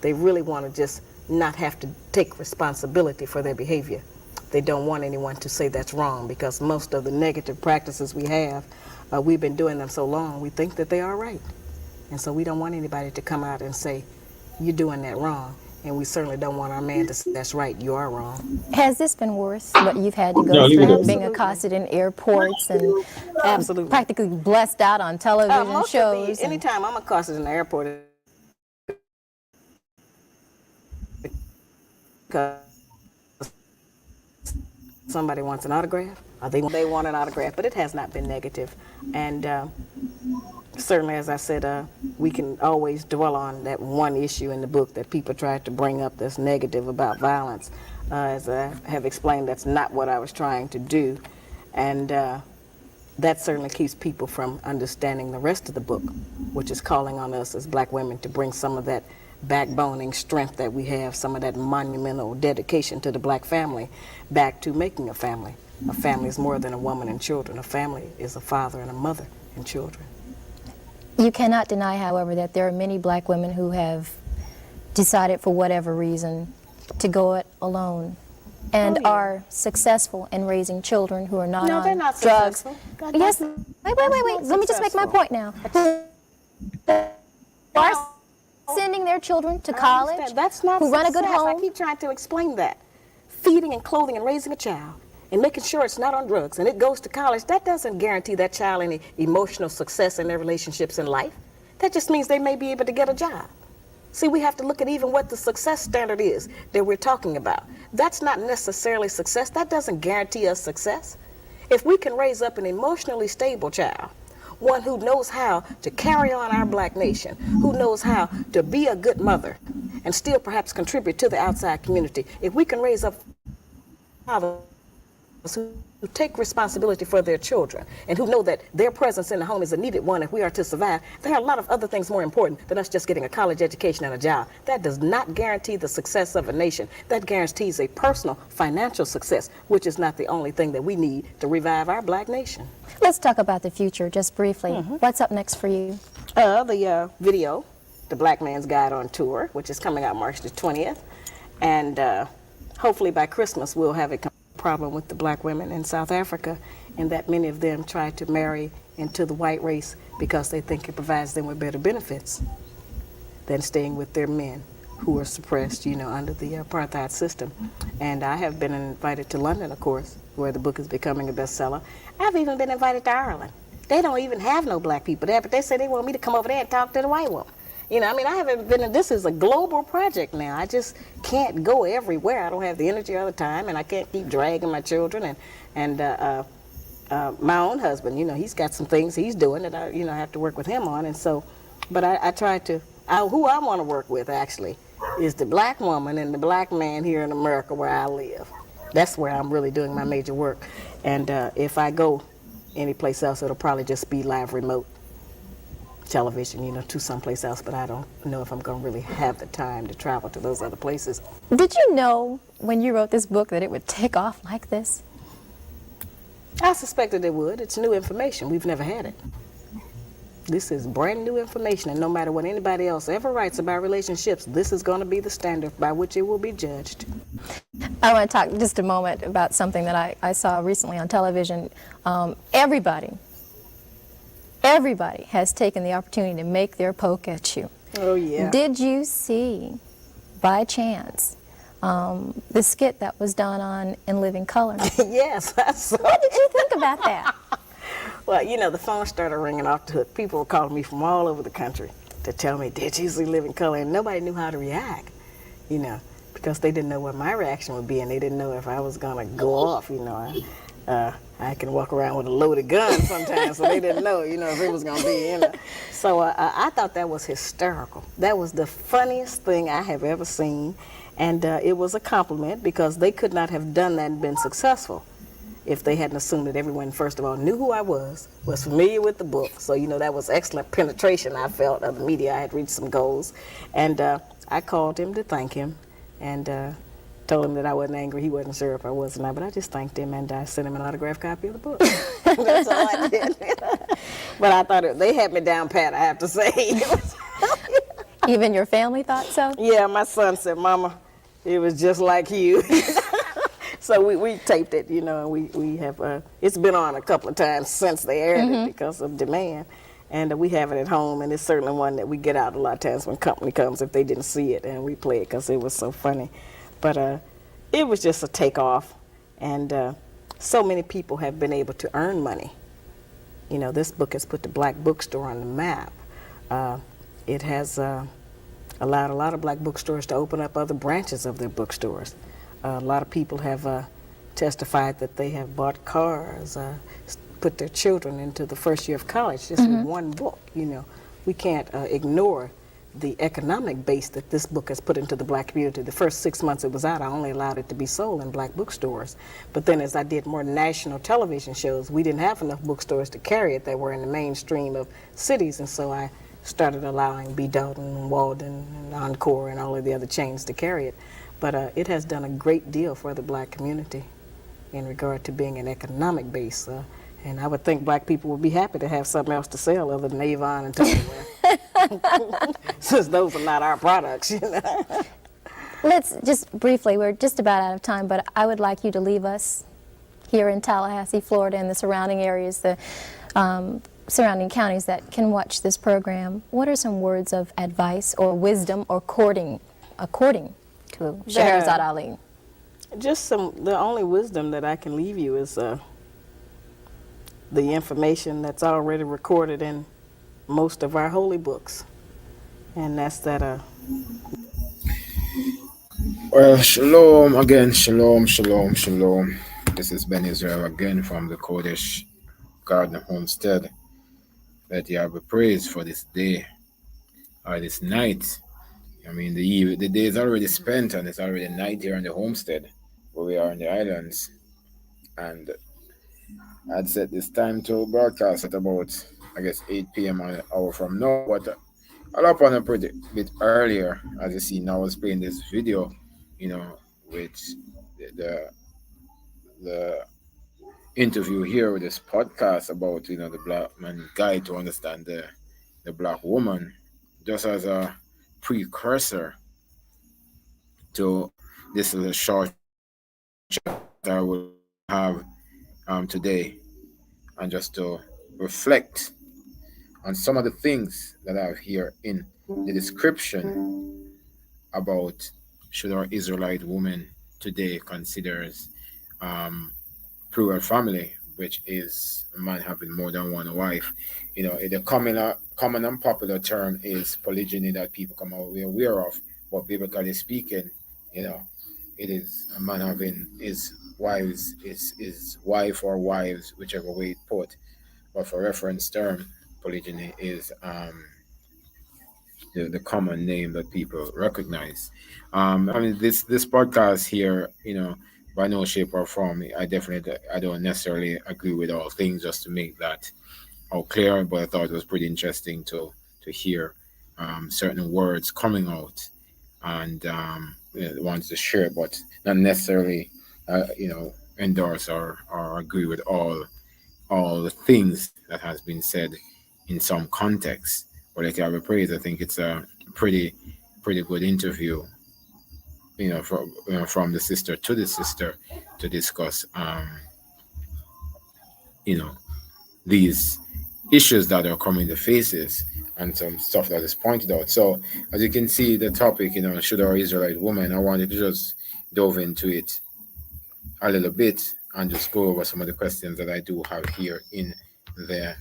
They really want to just not have to take responsibility for their behavior. They don't want anyone to say that's wrong because most of the negative practices we have, we've been doing them so long, we think that they are right. And so we don't want anybody to come out and say, you're doing that wrong. And we certainly don't want our man to say, that's right, you are wrong. Has this been worse, what you've had to go through, being accosted in airports and Absolutely. practically blessed out on television shows? Anytime I'm accosted in the airport, because somebody wants an autograph, or they want an autograph, but it has not been negative. And certainly, as I said, we can always dwell on that one issue in the book that people tried to bring up that's negative about violence. As I have explained, that's not what I was trying to do. And that certainly keeps people from understanding the rest of the book, which is calling on us as black women to bring some of that backboning strength that we have, some of that monumental dedication to the black family back to making a family. A family is more than a woman and children. A family is a father and a mother and children. You cannot deny, however, that there are many black women who have decided for whatever reason to go it alone and are successful in raising children who are not No, on they're not drugs. successful. Yes. Wait. Let me just make my point now. Are sending their children to college, That's not who run a success. good home. I keep trying to explain that. Feeding and clothing and raising a child and making sure it's not on drugs and it goes to college, that doesn't guarantee that child any emotional success in their relationships in life. That just means they may be able to get a job. See, we have to look at even what the success standard is that we're talking about. That's not necessarily success. That doesn't guarantee us success. If we can raise up an emotionally stable child, one who knows how to carry on our black nation, who knows how to be a good mother and still perhaps contribute to the outside community, if we can raise up fathers who take responsibility for their children and who know that their presence in the home is a needed one if we are to survive, there are a lot of other things more important than us just getting a college education and a job. That does not guarantee the success of a nation. That guarantees a personal financial success, which is not the only thing that we need to revive our black nation. Let's talk about the future just briefly. What's up next for you? The video, The Black Man's Guide on Tour, which is coming out March the 20th. And hopefully by Christmas we'll have a problem with the black women in South Africa, in that many of them try to marry into the white race because they think it provides them with better benefits than staying with their men who are suppressed, under the apartheid system. And I have been invited to London, of course, where the book is becoming a bestseller. I've even been invited to Ireland. They don't even have no black people there, but they say they want me to come over there and talk to the white woman. I haven't been, this is a global project now. I just can't go everywhere. I don't have the energy all the time, and I can't keep dragging my children and my own husband. He's got some things he's doing that I have to work with him on. And so, but I try to, who I want to work with actually is the black woman and the black man here in America where I live. That's where I'm really doing my major work. And if I go anyplace else, it'll probably just be live remote television, to someplace else, but I don't know if I'm going to really have the time to travel to those other places. Did you know when you wrote this book that it would take off like this? I suspected it would. It's new information. We've never had it. This is brand new information, and no matter what anybody else ever writes about relationships, this is going to be the standard by which it will be judged. I want to talk just a moment about something that I saw recently on television. Everybody has taken the opportunity to make their poke at you. Oh, yeah. Did you see, by chance, the skit that was done on In Living Color? Yes, I saw it. What did you think about that? Well, the phone started ringing off the hook. People were calling me from all over the country to tell me, did you see Living Color? And nobody knew how to react, because they didn't know what my reaction would be, and they didn't know if I was going to go off, I can walk around with a loaded gun sometimes, so they didn't know, if it was going to be, So I thought that was hysterical. That was the funniest thing I have ever seen, and it was a compliment because they could not have done that and been successful if they hadn't assumed that everyone, first of all, knew who I was familiar with the book. So, that was excellent penetration, I felt, of the media. I had reached some goals. And I called him to thank him and told him that I wasn't angry. He wasn't sure if I was or not, but I just thanked him and I sent him an autographed copy of the book. That's all I did. But I thought they had me down pat, I have to say. Even your family thought so? Yeah, my son said, Mama, it was just like you. So we taped it, and we have, it's been on a couple of times since they aired it because of demand. And we have it at home, and it's certainly one that we get out a lot of times when company comes if they didn't see it, and we play it because it was so funny. But it was just a takeoff, and so many people have been able to earn money. This book has put the black bookstore on the map. It has allowed a lot of black bookstores to open up other branches of their bookstores. A lot of people have testified that they have bought cars, put their children into the first year of college just with one book. We can't ignore the economic base that this book has put into the black community. The first 6 months it was out, I only allowed it to be sold in black bookstores. But then as I did more national television shows, we didn't have enough bookstores to carry it that were in the mainstream of cities, and so I started allowing B. Dalton, Walden, and Encore, and all of the other chains to carry it. But it has done a great deal for the black community in regard to being an economic base. And I would think black people would be happy to have something else to sell other than Avon and Tupperware, since those are not our products, you know. Let's just briefly, we're just about out of time, but I would like you to leave us here in Tallahassee, Florida, and the surrounding areas, the surrounding counties that can watch this program. What are some words of advice or wisdom or according to Scheherazade Ali? Just the only wisdom that I can leave you is the information that's already recorded in most of our holy books. And that's that. Well, shalom again, shalom, shalom, shalom. This is Ben Israel again from the Kodesh Garden Homestead. Let you have a praise for this day or this night. I mean, the day is already spent and it's already night here on the homestead where we are in the islands. And I'd set this time to broadcast at about, I guess, 8 p.m. an hour from now. But I'll up on a pretty bit earlier. As you see now, I was playing this video, with the interview here with this podcast about, the black man guide to understand the black woman, just as a precursor to this little short chat that I will have today, and just to reflect on some of the things that I have here in the description about should our Israelite woman today considers plural family, which is a man having more than one wife. The common and popular term is polygyny that people come out aware of, but biblically speaking, it is a man having his wives, his wife or wives, whichever way it put. But for reference term, polygyny is the common name that people recognize. This podcast here, by no shape or form, I don't necessarily agree with all things, just to make that all clear. But I thought it was pretty interesting to hear certain words coming out, and wanted to share, but not necessarily, endorse or agree with all the things that has been said in some context. But like I have a praise, I think it's a pretty good interview, from the sister to the sister, to discuss these issues that are coming to faces, and some stuff that is pointed out. So as you can see, the topic, should our Israelite woman, I wanted to just dove into it a little bit and just go over some of the questions that I do have here in the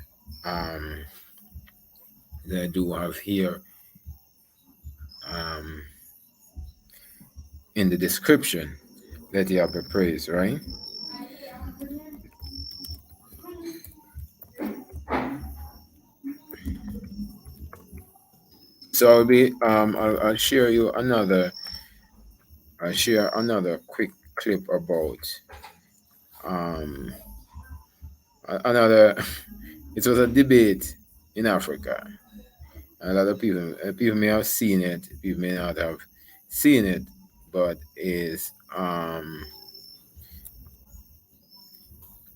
that I do have here in the description. Let you have the praise, right? So I'll share you another. I'll share another quick clip about another. It was a debate in Africa. A lot of people may have seen it, people may not have seen it, but is one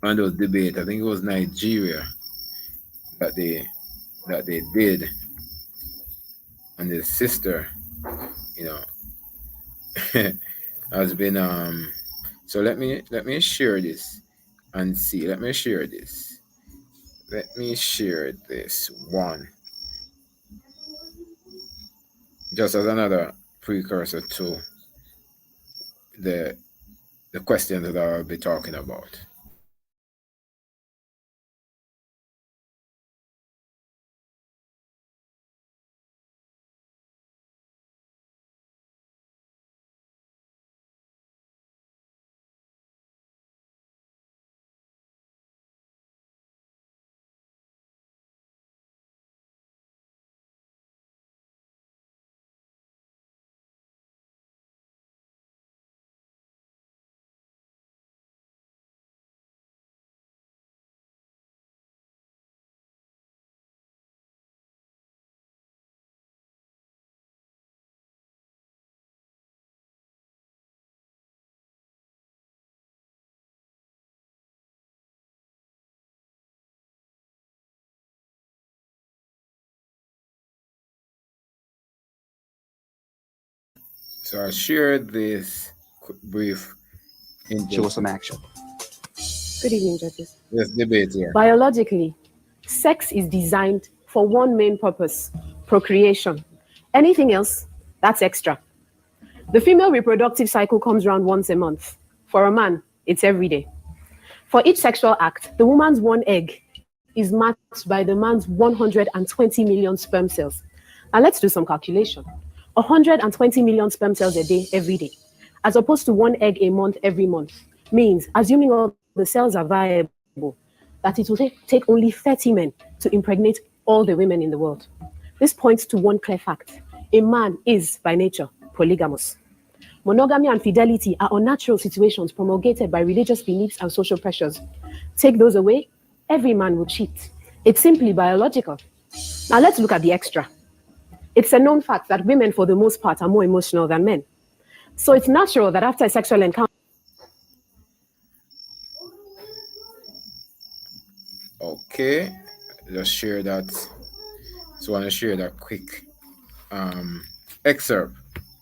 of those debate. I think it was Nigeria that they did, and the sister, you know, has been So let me share this and see. Let me share this. Let me share this one, just as another precursor to the questions that I'll be talking about. So I shared this brief Show input. some action. Good evening, judges. This debate here. Biologically, sex is designed for one main purpose: procreation. Anything else, that's extra. The female reproductive cycle comes around once a month. For a man, it's every day. For each sexual act, the woman's one egg is matched by the man's 120 million sperm cells. Now let's do some calculation. 120 million sperm cells a day, every day, as opposed to one egg a month, every month, means, assuming all the cells are viable, that it will take only 30 men to impregnate all the women in the world. This points to one clear fact: a man is, by nature, polygamous. Monogamy and fidelity are unnatural situations promulgated by religious beliefs and social pressures. Take those away, every man will cheat. It's simply biological. Now let's look at the extra. It's a known fact that women, for the most part, are more emotional than men. So it's natural that after a sexual encounter, Okay, just share that. So I want to share that quick excerpt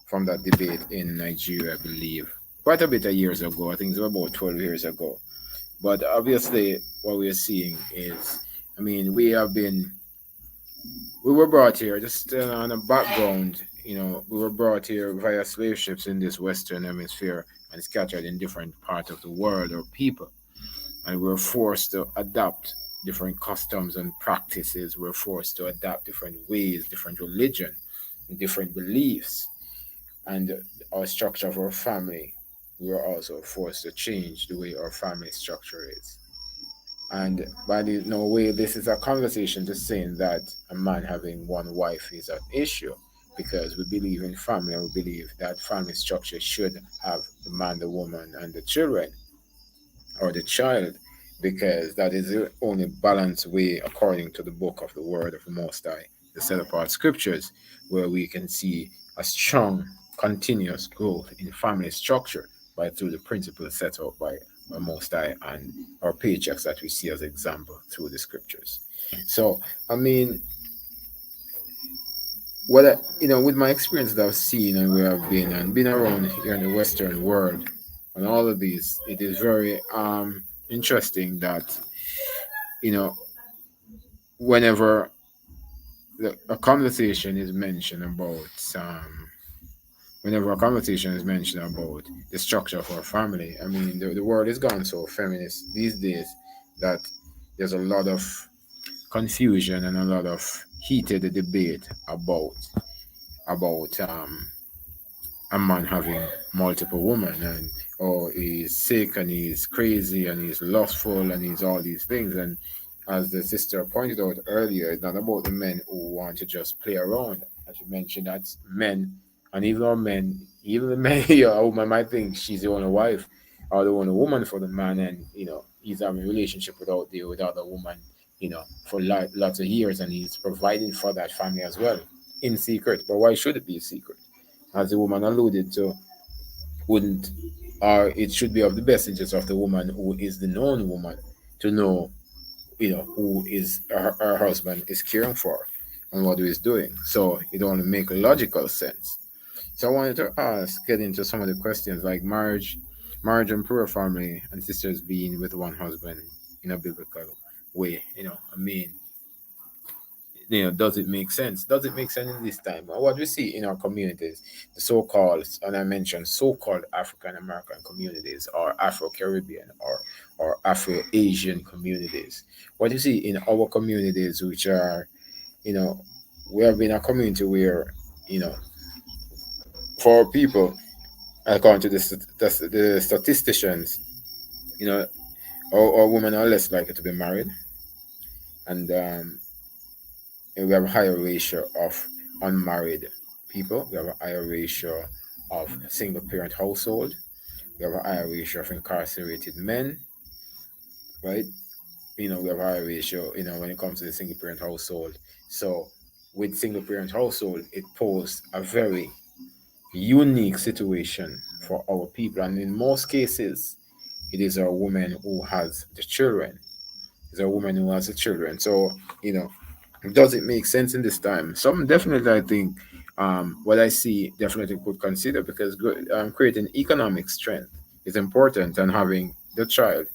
from that debate in Nigeria, I believe, quite a bit of years ago. I think it was about 12 years ago. But obviously, what we're seeing is, I mean, we were brought here just on a background. We were brought here via slave ships in this Western Hemisphere and scattered in different parts of the world or people. And we were forced to adapt different customs and practices. We were forced to adapt different ways, different religion, different beliefs, and our structure of our family. We were also forced to change the way our family structure is. And by no way, this is a conversation to saying that a man having one wife is an issue, because we believe in family and we believe that family structure should have the man, the woman, and the children or the child, because that is the only balanced way, according to the book of the Word of the Most High, the set apart scriptures, where we can see a strong, continuous growth in family structure by through the principles set out by our Most High and our paychecks that we see as example through the scriptures. So, I mean, with my experience that I've seen and where I've been and been around here in the Western world, and all of these, it is very interesting that you know whenever a conversation is mentioned about whenever a conversation is mentioned about the structure of our family, I mean the world has gone so feminist these days that there's a lot of confusion and a lot of heated debate about a man having multiple women, and he's sick and he's crazy and he's lustful and he's all these things. And as the sister pointed out earlier, it's not about the men who want to just play around. As you mentioned, that's men, and even our men, even the men here, a woman might think she's the only wife or the only woman for the man, and he's having a relationship with other woman, for lots of years, and he's providing for that family as well in secret. But why should it be a secret? As the woman alluded to, wouldn't or it should be of the best interest of the woman who is the known woman to know, who is her husband is caring for and what he is doing. So it only make logical sense. So I wanted to get into some of the questions like marriage and poor family and sisters being with one husband in a biblical way. I mean, does it make sense? Does it make sense in this time? What we see in our communities, the so-called, and I mentioned so-called African American communities, or Afro-Caribbean, or Afro-Asian communities. What you see in our communities, which are, we have been a community where, for people, according to the statisticians, our women are less likely to be married, and we have a higher ratio of unmarried people. We have a higher ratio of single parent household. We have a higher ratio of incarcerated men, right? We have a higher ratio, when it comes to the single parent household. So with single parent household, it posed a very unique situation for our people. And in most cases, it is a woman who has the children. It's a woman who has the children. So, does it make sense in this time? Some definitely, I think, what I see definitely could consider, because creating economic strength is important, and having the child.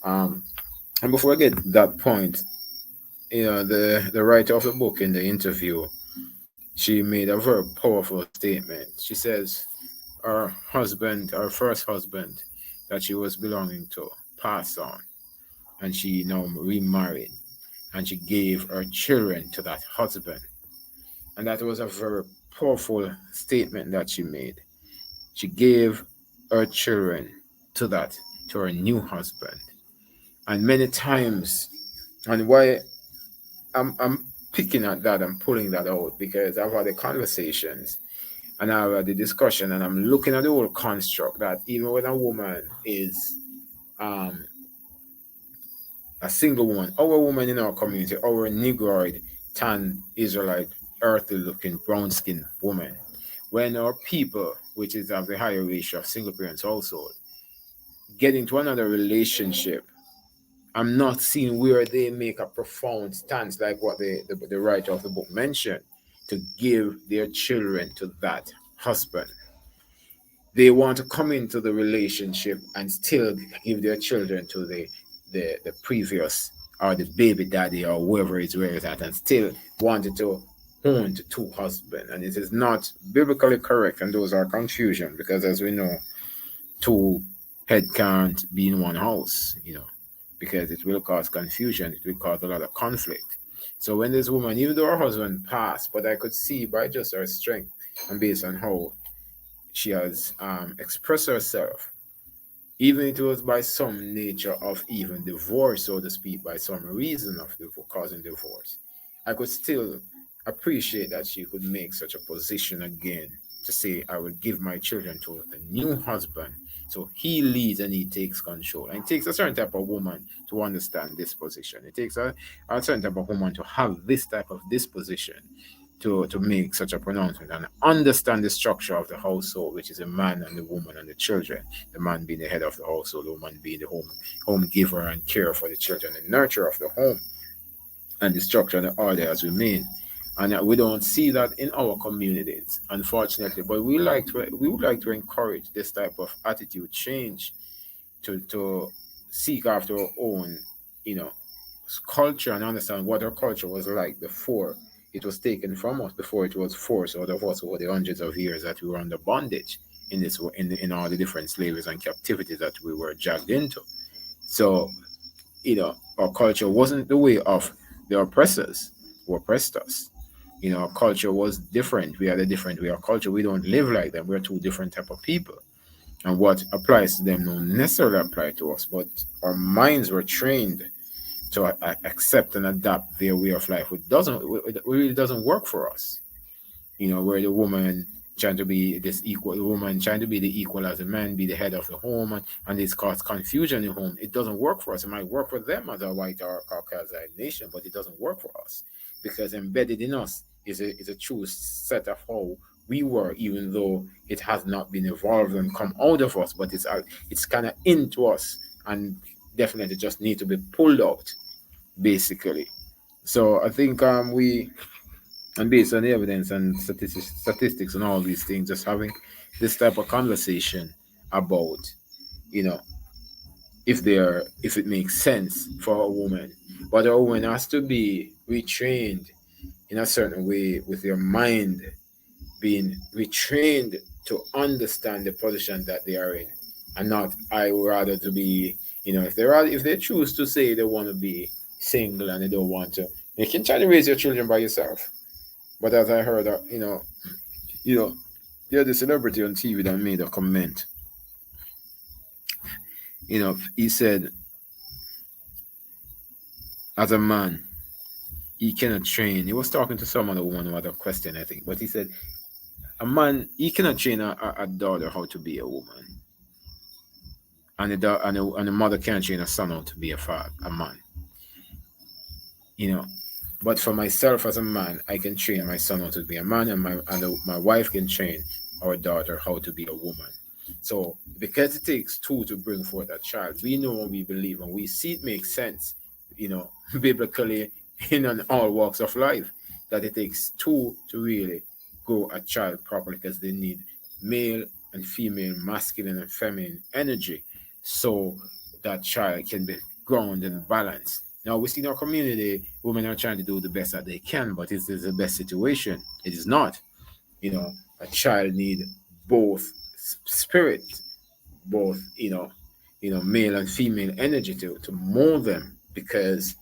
Um, and before I get to that point, the writer of the book, in the interview, she made a very powerful statement. She says her first husband that she was belonging to, passed on, and she now remarried, and she gave her children to that husband. And that was a very powerful statement that she made. She gave her children to that, to her new husband. And many times, and why I'm picking at that and pulling that out, because I've had the conversations and I've had the discussion, and I'm looking at the whole construct that even when a woman is um, a single woman, our woman in our community, our Negroid, tan, Israelite, earthy looking, brown skinned woman, when our people, which is of the higher ratio of single parents household, get into another relationship, I'm not seeing where they make a profound stance like what the writer of the book mentioned, to give their children to that husband. They want to come into the relationship and still give their children to the previous, or the baby daddy, or whoever is where it's at, and still wanted to own to two husbands. And it is not biblically correct, and those are confusion, because as we know, two head can't be in one house, because it will cause confusion, it will cause a lot of conflict. So when this woman, even though her husband passed, but I could see by just her strength and based on how she has expressed herself, even it was by some nature of even divorce, so to speak, by some reason of causing divorce, I could still appreciate that she could make such a position again, to say, I will give my children to the new husband. So he leads and he takes control. And it takes a certain type of woman to understand this position. It takes a certain type of woman to have this type of disposition to make such a pronouncement and understand the structure of the household, which is a man and the woman and the children. The man being the head of the household, the woman being the home giver and care for the children and nurture of the home, and the structure and the order as we mean. And we don't see that in our communities, unfortunately. But we would like to encourage this type of attitude change, to seek after our own, you know, culture, and understand what our culture was like before it was taken from us, before it was forced out of us over the hundreds of years that we were under bondage in all the different slaveries and captivities that we were dragged into. So, our culture wasn't the way of the oppressors who oppressed us. Our culture was different. We had a different way of culture. We don't live like them. We're two different type of people. And what applies to them don't necessarily apply to us. But our minds were trained to accept and adapt their way of life. It really doesn't work for us. Where the woman trying to be this equal, the woman trying to be the equal as a man, be the head of the home, and this causes confusion in the home. It doesn't work for us. It might work for them as a white or Caucasian nation, but it doesn't work for us, because embedded in us is a true set of how we were, even though it has not been evolved and come out of us, but it's kind of into us, and definitely just need to be pulled out, basically. So I think and based on the evidence and statistics and all these things, just having this type of conversation about, you know, if it makes sense for a woman, but a woman has to be retrained in a certain way, with their mind being retrained to understand the position that they are in, and not I would rather to be, if they choose to say they want to be single and they don't want to, you can try to raise your children by yourself. But as I heard, you know, yeah, the celebrity on TV that made a comment. He said, as a man, he cannot train. He was talking to some other woman who had a question, I think, but he said, a man, he cannot train a daughter how to be a woman, and a mother can't train a son how to be a man. But for myself as a man, I can train my son how to be a man, and my wife can train our daughter how to be a woman. So because it takes two to bring forth a child, we know what we believe, and we see it makes sense, biblically, in all walks of life, that it takes two to really grow a child properly, because they need male and female, masculine and feminine energy, so that child can be grounded and balanced. Now we see in our community, women are trying to do the best that they can, but is this the best situation? It is not. A child need both spirit, both male and female energy to mold them, because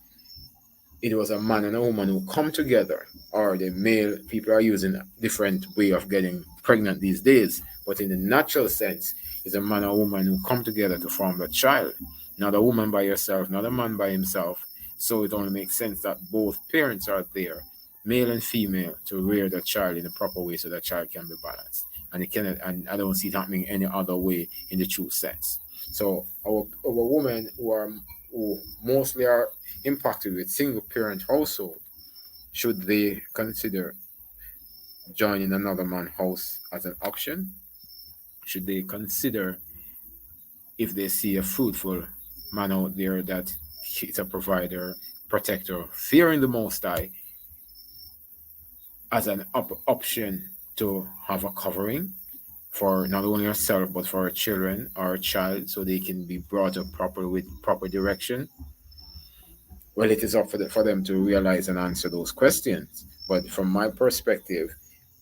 it was a man and a woman who come together, or the male people are using a different way of getting pregnant these days, but in the natural sense, it's a man and a woman who come together to form a child, not a woman by herself, not a man by himself. So it only makes sense that both parents are there, male and female, to rear the child in the proper way so the child can be balanced. And it cannot, and I don't see it happening any other way in the true sense. So our women who mostly are impacted with single parent household, should they consider joining another man's house as an option? Should they consider, if they see a fruitful man out there that is a provider, protector, fearing the Most High, as an option to have a covering for not only herself but for her children or a child, so they can be brought up properly with proper direction? Well, it is up for them to realize and answer those questions. But from my perspective,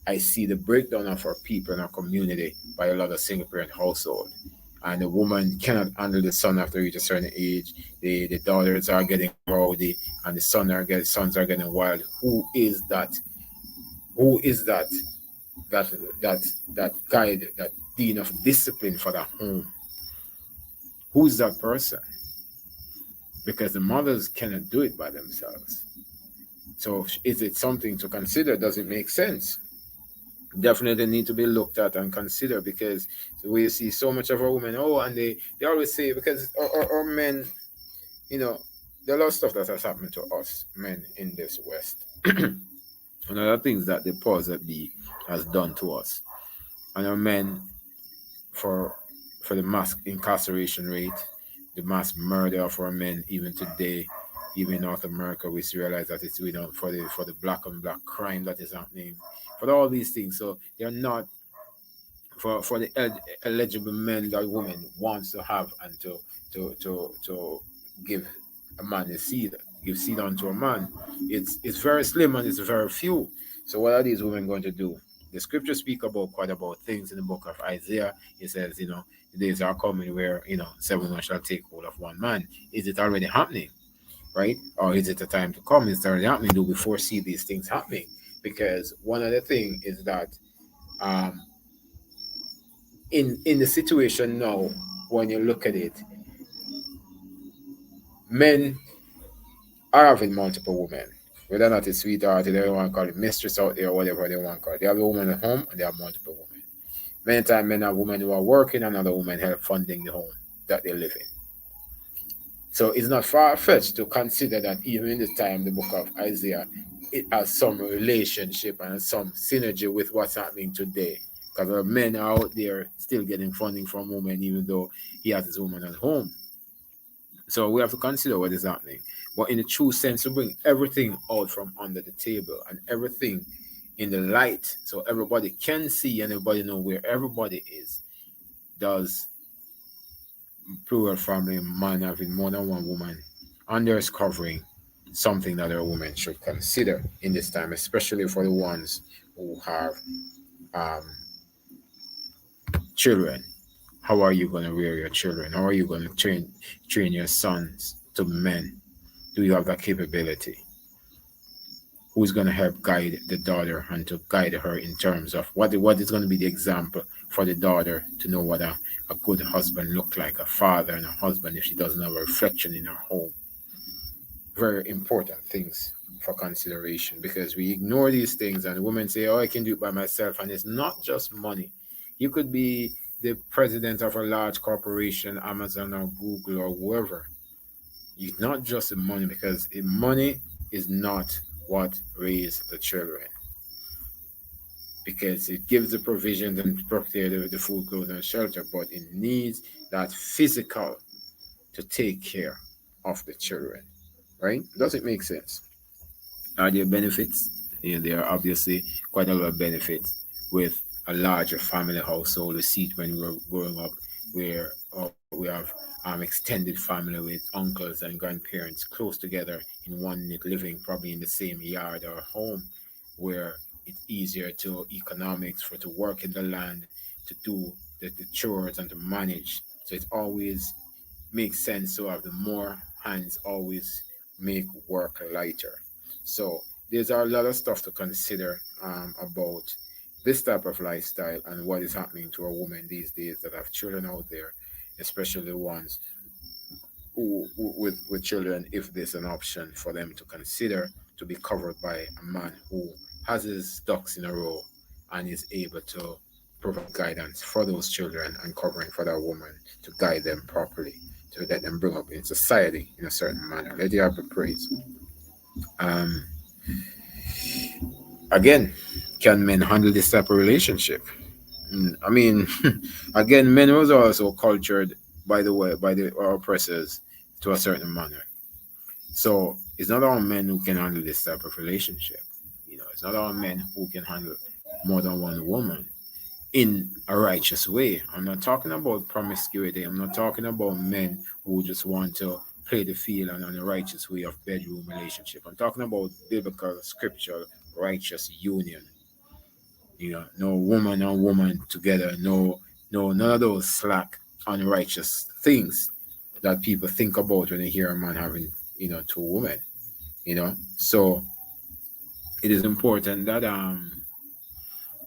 I see the breakdown of our people and our community by a lot of single parent household. And the woman cannot handle the son after reach a certain age. The daughters are getting rowdy, and the sons are getting wild. Who is that? Who is that guide, that dean of discipline for that home? Who is that person? Because the mothers cannot do it by themselves. So is it something to consider? Does it make sense? Definitely need to be looked at and considered, because we see so much of our women, and they always say, because our men, there are a lot of stuff that has happened to us men in this West. One of the things that the powers that be has done to us, and our men, for the mass incarceration rate, the mass murder of our men, even today, even in North America, we realize that it's for the black on black crime that is happening, for all these things. So they're not for the eligible men that women wants to have, and to give a man a seed, give seed unto a man. It's very slim and it's very few. So what are these women going to do? The scriptures speak about quite about things in the book of Isaiah. It says, the days are coming where, seven men shall take hold of one man. Is it already happening? Right? Or is it a time to come? Is it already happening? Do we foresee these things happening? Because one other thing is that in the situation now, when you look at it, men are having multiple women. Whether or not it's sweetheart, they don't want to call it mistress out there, or whatever they want to call it. They have a woman at home and they have multiple women. Many times men have women who are working and other women help funding the home that they live in. So it's not far-fetched to consider that even in this time, the book of Isaiah, it has some relationship and some synergy with what's happening today. Because our men are out there still getting funding from women, even though he has his woman at home. So we have to consider what is happening. But in the true sense, to bring everything out from under the table and everything in the light, so everybody can see and everybody know where everybody is. Does plural family man having more than one woman under his covering something that a woman should consider in this time, especially for the ones who have children? How are you going to rear your children? How are you going to train your sons to be men? Do you have that capability? Who's going to help guide the daughter and to guide her in terms of what is going to be the example for the daughter to know what a good husband look like, a father and a husband, if she doesn't have a reflection in her home? Very important things for consideration, because we ignore these things and women say, I can do it by myself. And it's not just money. You could be the president of a large corporation, Amazon or Google or whoever. It's not just the money, because the money is not what raised the children, because it gives the provisions and protect the food, clothes, and shelter, but it needs that physical to take care of the children, right? Does it make sense? Are there benefits? There are obviously quite a lot of benefits with a larger family household. We see it when we were growing up, where we have extended family with uncles and grandparents close together in one unit, living probably in the same yard or home, where it's easier to economics for to work in the land, to do the chores and to manage. So it always makes sense to have the more hands always make work lighter. So there's a lot of stuff to consider about this type of lifestyle and what is happening to a woman these days that have children out there, especially the ones with children, if there's an option for them to consider to be covered by a man who has his ducks in a row and is able to provide guidance for those children and covering for that woman to guide them properly, to let them bring up in society in a certain manner. Let you have the praise. Um, Again, can men handle this type of relationship? I mean, again, men was also cultured by the way by the oppressors to a certain manner. So it's not all men who can handle this type of relationship. It's not all men who can handle more than one woman in a righteous way. I'm not talking about promiscuity. I'm not talking about men who just want to play the field and on a righteous way of bedroom relationship. I'm talking about biblical, scriptural, righteous union. No woman and woman together. No, none of those slack, unrighteous things that people think about when they hear a man having, two women. So it is important that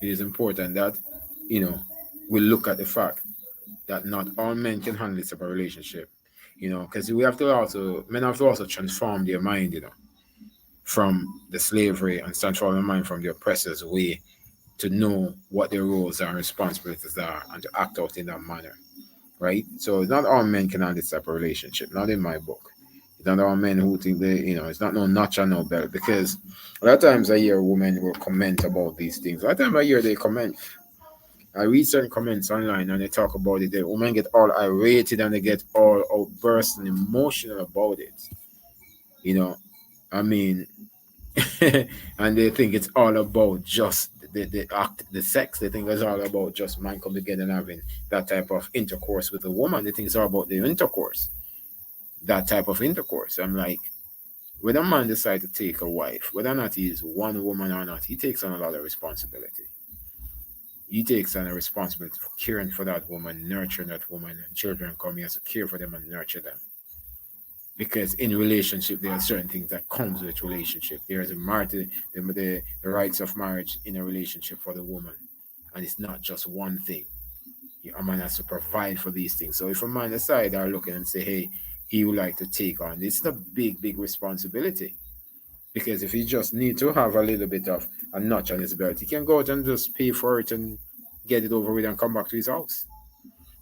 it is important that you know we look at the fact that not all men can handle this type of relationship. Because we have to also men have to also transform their mind. From the slavery and transform their mind from the oppressor's way to know what their roles and responsibilities are and to act out in that manner, right? So it's not all men can have this type of relationship, not in my book. It's not all men who think it's not no notch and no belt, because a lot of times I hear women will comment about these things. A lot of times I hear they comment. I read certain comments online and they talk about it. The women get all irate and they get all outburst and emotional about it. You know, I mean, and they think it's all about just the act, the sex. They think it's all about just man coming together and having that type of intercourse with a woman. They think it's all about the intercourse, that type of intercourse. I'm like, when a man decides to take a wife, whether or not he's one woman or not, he takes on a lot of responsibility. He takes on a responsibility for caring for that woman, nurturing that woman, and children come, he has to care for them and nurture them. Because in relationship there are certain things that comes with relationship. There is a marriage, the rights of marriage in a relationship for the woman, and it's not just one thing. A man has to provide for these things. So if a man aside are looking and say, hey, he would like to take on, it's a big responsibility. Because if he just need to have a little bit of a notch on his belt, he can go out and just pay for it and get it over with and come back to his house.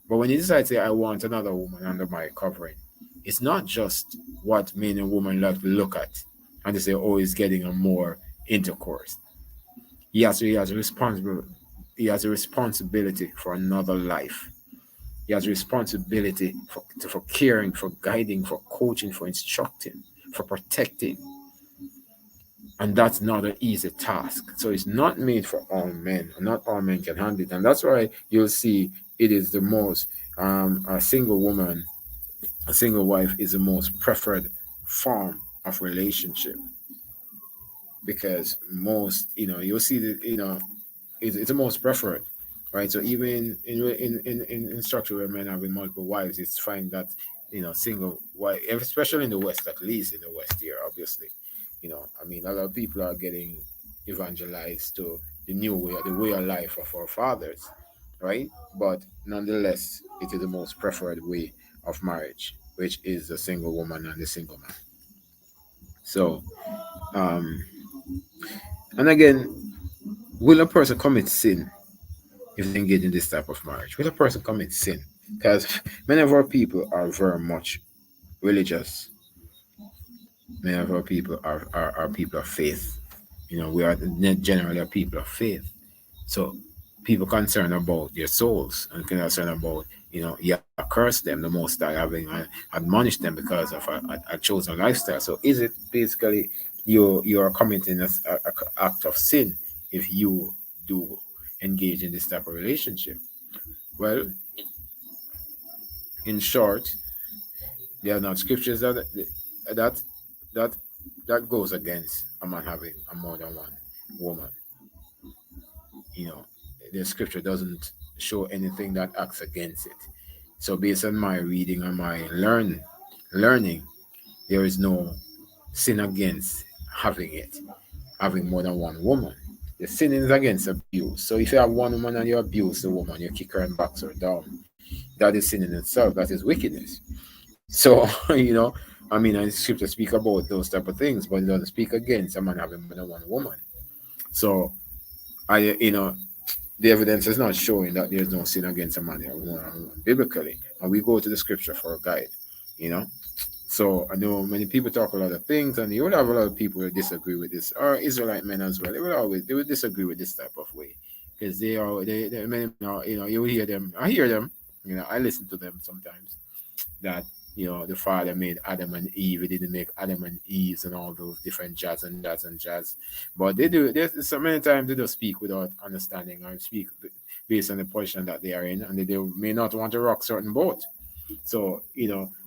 But when he decides to say, I want another woman under my covering, it's not just what men and women like to look at and they say, oh, he's getting a more intercourse. He has a responsibility for another life. He has a responsibility for caring, for guiding, for coaching, for instructing, for protecting. And that's not an easy task. So it's not made for all men. Not all men can handle it. And that's why you'll see it is the most a single woman, a single wife is the most preferred form of relationship, because most, you'll see that, it's the most preferred, right? So even in structure where men have multiple wives, it's fine that, single wife, especially in the West, at least in the West here, obviously, I mean, a lot of people are getting evangelized to the new way, the way of life of our fathers, right? But nonetheless, it is the most preferred way of marriage, which is the single woman and the single man. So, um, and again, will a person commit sin if they engage in this type of marriage? Will a person commit sin? Because many of our people are very much religious. Many of our people are people of faith. We are generally a people of faith. So people concerned about their souls and concerned about, you curse them, the most I having admonished them because of a chosen lifestyle. So is it basically you are committing a act of sin if you do engage in this type of relationship. Well, in short, there are not scriptures that that that goes against a man having a more than one woman. You know, the scripture doesn't show anything that acts against it. So based on my reading and my learning, there is no sin against having more than one woman. The sin is against abuse. So if you have one woman and you abuse the woman, you kick her and box her down, that is sin in itself. That is wickedness. So, I mean, and scripture speak about those type of things, but it doesn't speak against a man having more than one woman. So, the evidence is not showing that there's no sin against a man having more than one biblically. And we go to the scripture for a guide, you know. So I know many people talk a lot of things, and you will have a lot of people who disagree with this, or Israelite men as well. They will disagree with this type of way, because they many, you will hear them. I hear them, I listen to them sometimes. That the Father made Adam and Eve. He didn't make Adam and Eve and all those different jazz. But they do. There's so many times they don't speak without understanding, or speak based on the position that they are in, and they may not want to rock certain boat. So,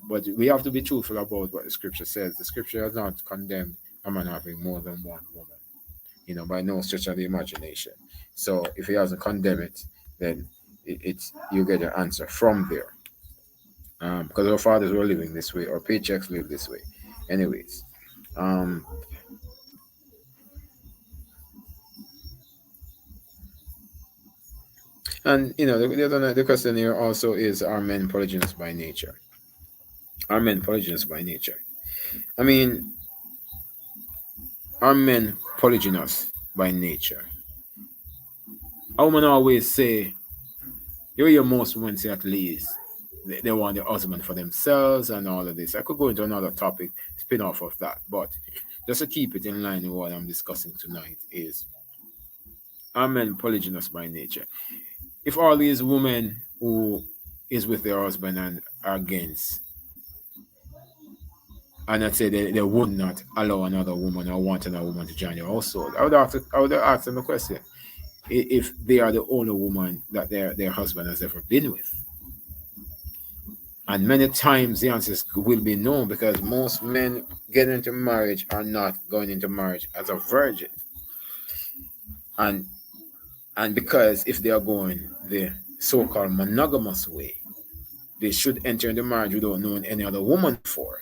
but we have to be truthful about what the scripture says. The scripture has not condemned a man having more than one woman, by no stretch of the imagination. So if he hasn't condemned it, then you get your answer from there. Because our fathers were living this way, our paychecks live this way. Anyways. And the question here also is, are men polygynous by nature? Are men polygynous by nature? I mean, are men polygynous by nature? A woman always say, you hear most women say at least, they want the husband for themselves and all of this. I could go into another topic, spin off of that, but just to keep it in line with what I'm discussing tonight is, are men polygynous by nature? If all these women who is with their husband and are against, and I'd say they would not allow another woman or want another woman to join their household, I would ask them the question, if they are the only woman that their husband has ever been with. And many times the answers will be no, because most men getting into marriage are not going into marriage as a virgin. And because if they are going the so-called monogamous way, they should enter into marriage without knowing any other woman before.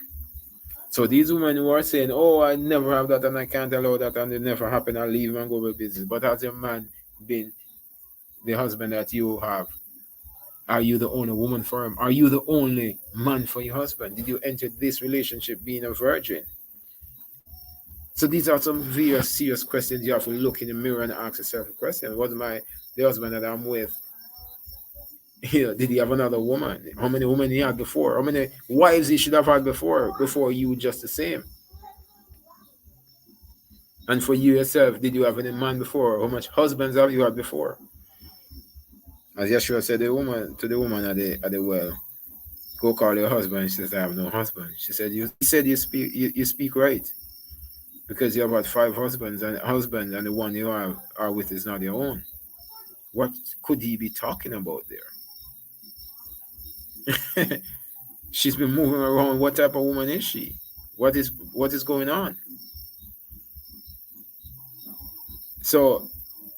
So these women who are saying, oh, I never have that and I can't allow that and it never happened, I'll leave and go with business. But has your man been the husband that you have? Are you the only woman for him? Are you the only man for your husband? Did you enter this relationship being a virgin? So these are some very serious questions you have to look in the mirror and ask yourself a question. Was the husband that I'm with, did he have another woman? How many women he had before? How many wives he should have had before you just the same? And for you yourself, did you have any man before? How much husbands have you had before? As Yeshua said to the woman at the well, go call your husband. She says, I have no husband. He said, you speak right. Because you have had 5 husbands and the one you are with is not your own. What could he be talking about there? She's been moving around. What type of woman is she? What is going on? So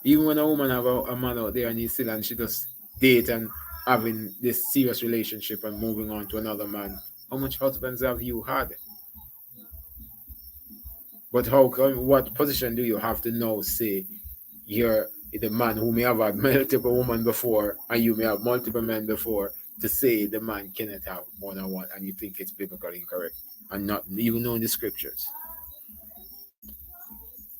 even when a woman have a man out there and she just date and having this serious relationship and moving on to another man, how much husbands have you had? But what position do you have to now say you're the man who may have had multiple women before and you may have multiple men before, to say the man cannot have more than one, and you think it's biblically incorrect and not even knowing the scriptures?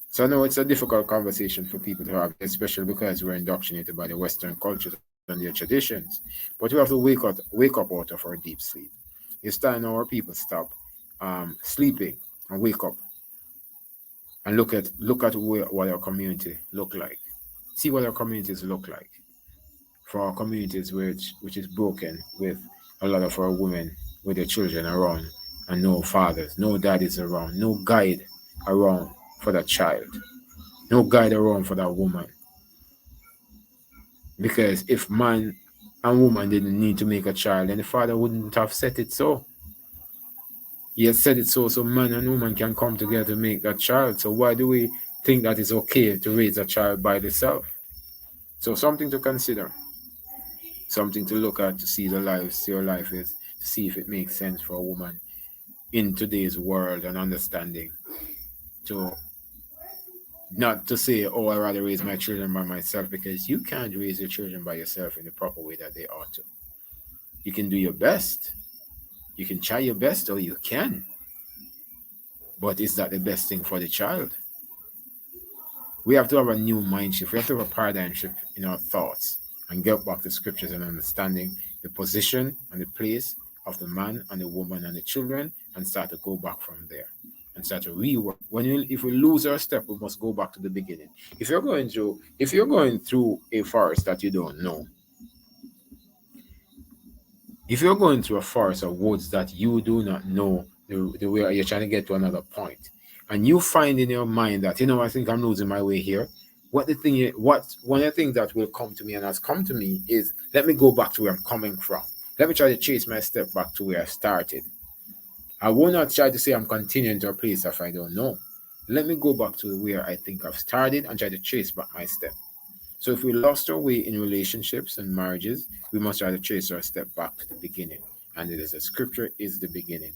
So I know it's a difficult conversation for people to have, especially because we're indoctrinated by the Western cultures and their traditions. But we have to wake up out of our deep sleep. It's time our people stop sleeping and wake up and look at what our community look like. See what our communities look like. For our communities which is broken, with a lot of our women with their children around and no fathers, no daddies around, no guide around for that child, no guide around for that woman. Because if man and woman didn't need to make a child, then the father wouldn't have set it so. He has said it so man and woman can come together to make that child. So why do we think that it's okay to raise a child by itself? So something to consider, something to look at to see your life is, to see if it makes sense for a woman in today's world and understanding, to not to say, oh, I'd rather raise my children by myself, because you can't raise your children by yourself in the proper way that they ought to. You can do your best. You can try your best, or you can. But is that the best thing for the child? We have to have a new mind shift. We have to have a paradigm shift in our thoughts and get back to scriptures and understanding the position and the place of the man and the woman and the children, and start to go back from there and start to rework. If we lose our step, we must go back to the beginning. If you're going through a forest that you don't know, if you're going through a forest or woods that you do not know the way, you're trying to get to another point, and you find in your mind that, I think I'm losing my way here. One of the things that will come to me and has come to me is, let me go back to where I'm coming from. Let me try to chase my step back to where I started. I will not try to say I'm continuing to a place if I don't know. Let me go back to where I think I've started and try to trace back my step. So if we lost our way in relationships and marriages, we must try to trace our step back to the beginning. And it is the scripture is the beginning.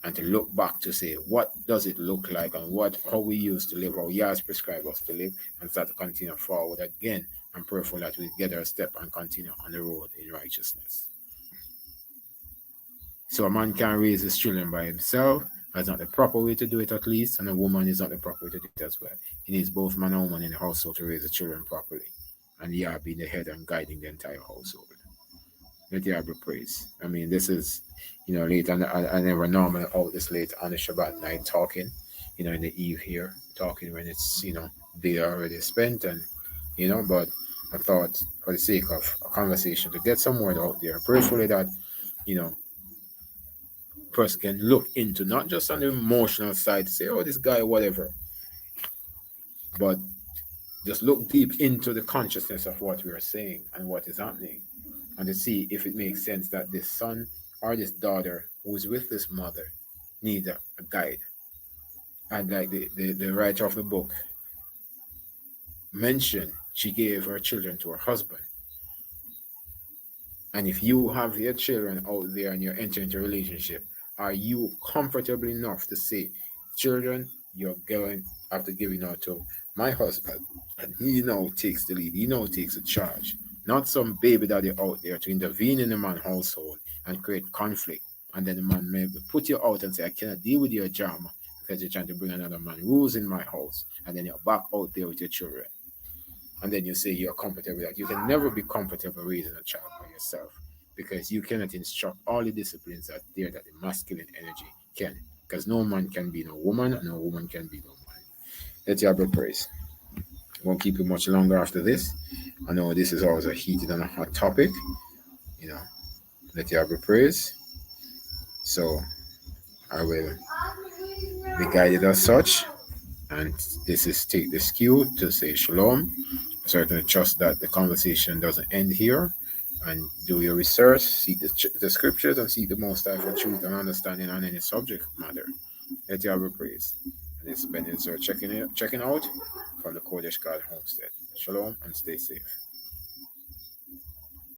And to look back to say, what does it look like, and how we used to live, how Yah's prescribed us to live, and start to continue forward again, and prayerful that we get our step and continue on the road in righteousness. So a man can't raise his children by himself. That's not the proper way to do it, at least, and a woman is not the proper way to do it as well. He needs both man and woman in the household to raise the children properly, and Yah being the head and guiding the entire household. Let Yah be praised. I mean, this is, late, and I never normally out this late on the Shabbat night talking, in the eve here, talking when it's, day already spent, and, but I thought, for the sake of a conversation, to get some word out there, prayerfully that, person can look into, not just on the emotional side to say, oh, this guy, whatever, but just look deep into the consciousness of what we are saying and what is happening, and to see if it makes sense that this son or this daughter who is with this mother needs a guide. And like the writer of the book mentioned, she gave her children to her husband. And if you have your children out there and you're entering into a relationship, are you comfortable enough to say, children, you're going after giving out to my husband, and he now takes the lead, he now takes the charge, not some baby daddy out there to intervene in the man's household and create conflict, and then the man may put you out and say, I cannot deal with your drama because you're trying to bring another man rules in my house, and then you're back out there with your children, and then you say you're comfortable with that. You can never be comfortable raising a child by yourself, because you cannot instruct all the disciplines that there that the masculine energy can, because no man can be no woman, and no woman can be no man. Let Yah be praised. Won't keep you much longer after this. I know this is always a heated and a hot topic. Let Yah be praised. So I will be guided as such. And this is Take This Cue to say shalom. I certainly trust that the conversation doesn't end here. And do your research, seek the scriptures, and seek the Most High for truth and understanding on any subject matter. Let Yah be praised. And it's Ben Israel checking out from the Kodesh God Homestead. Shalom and stay safe.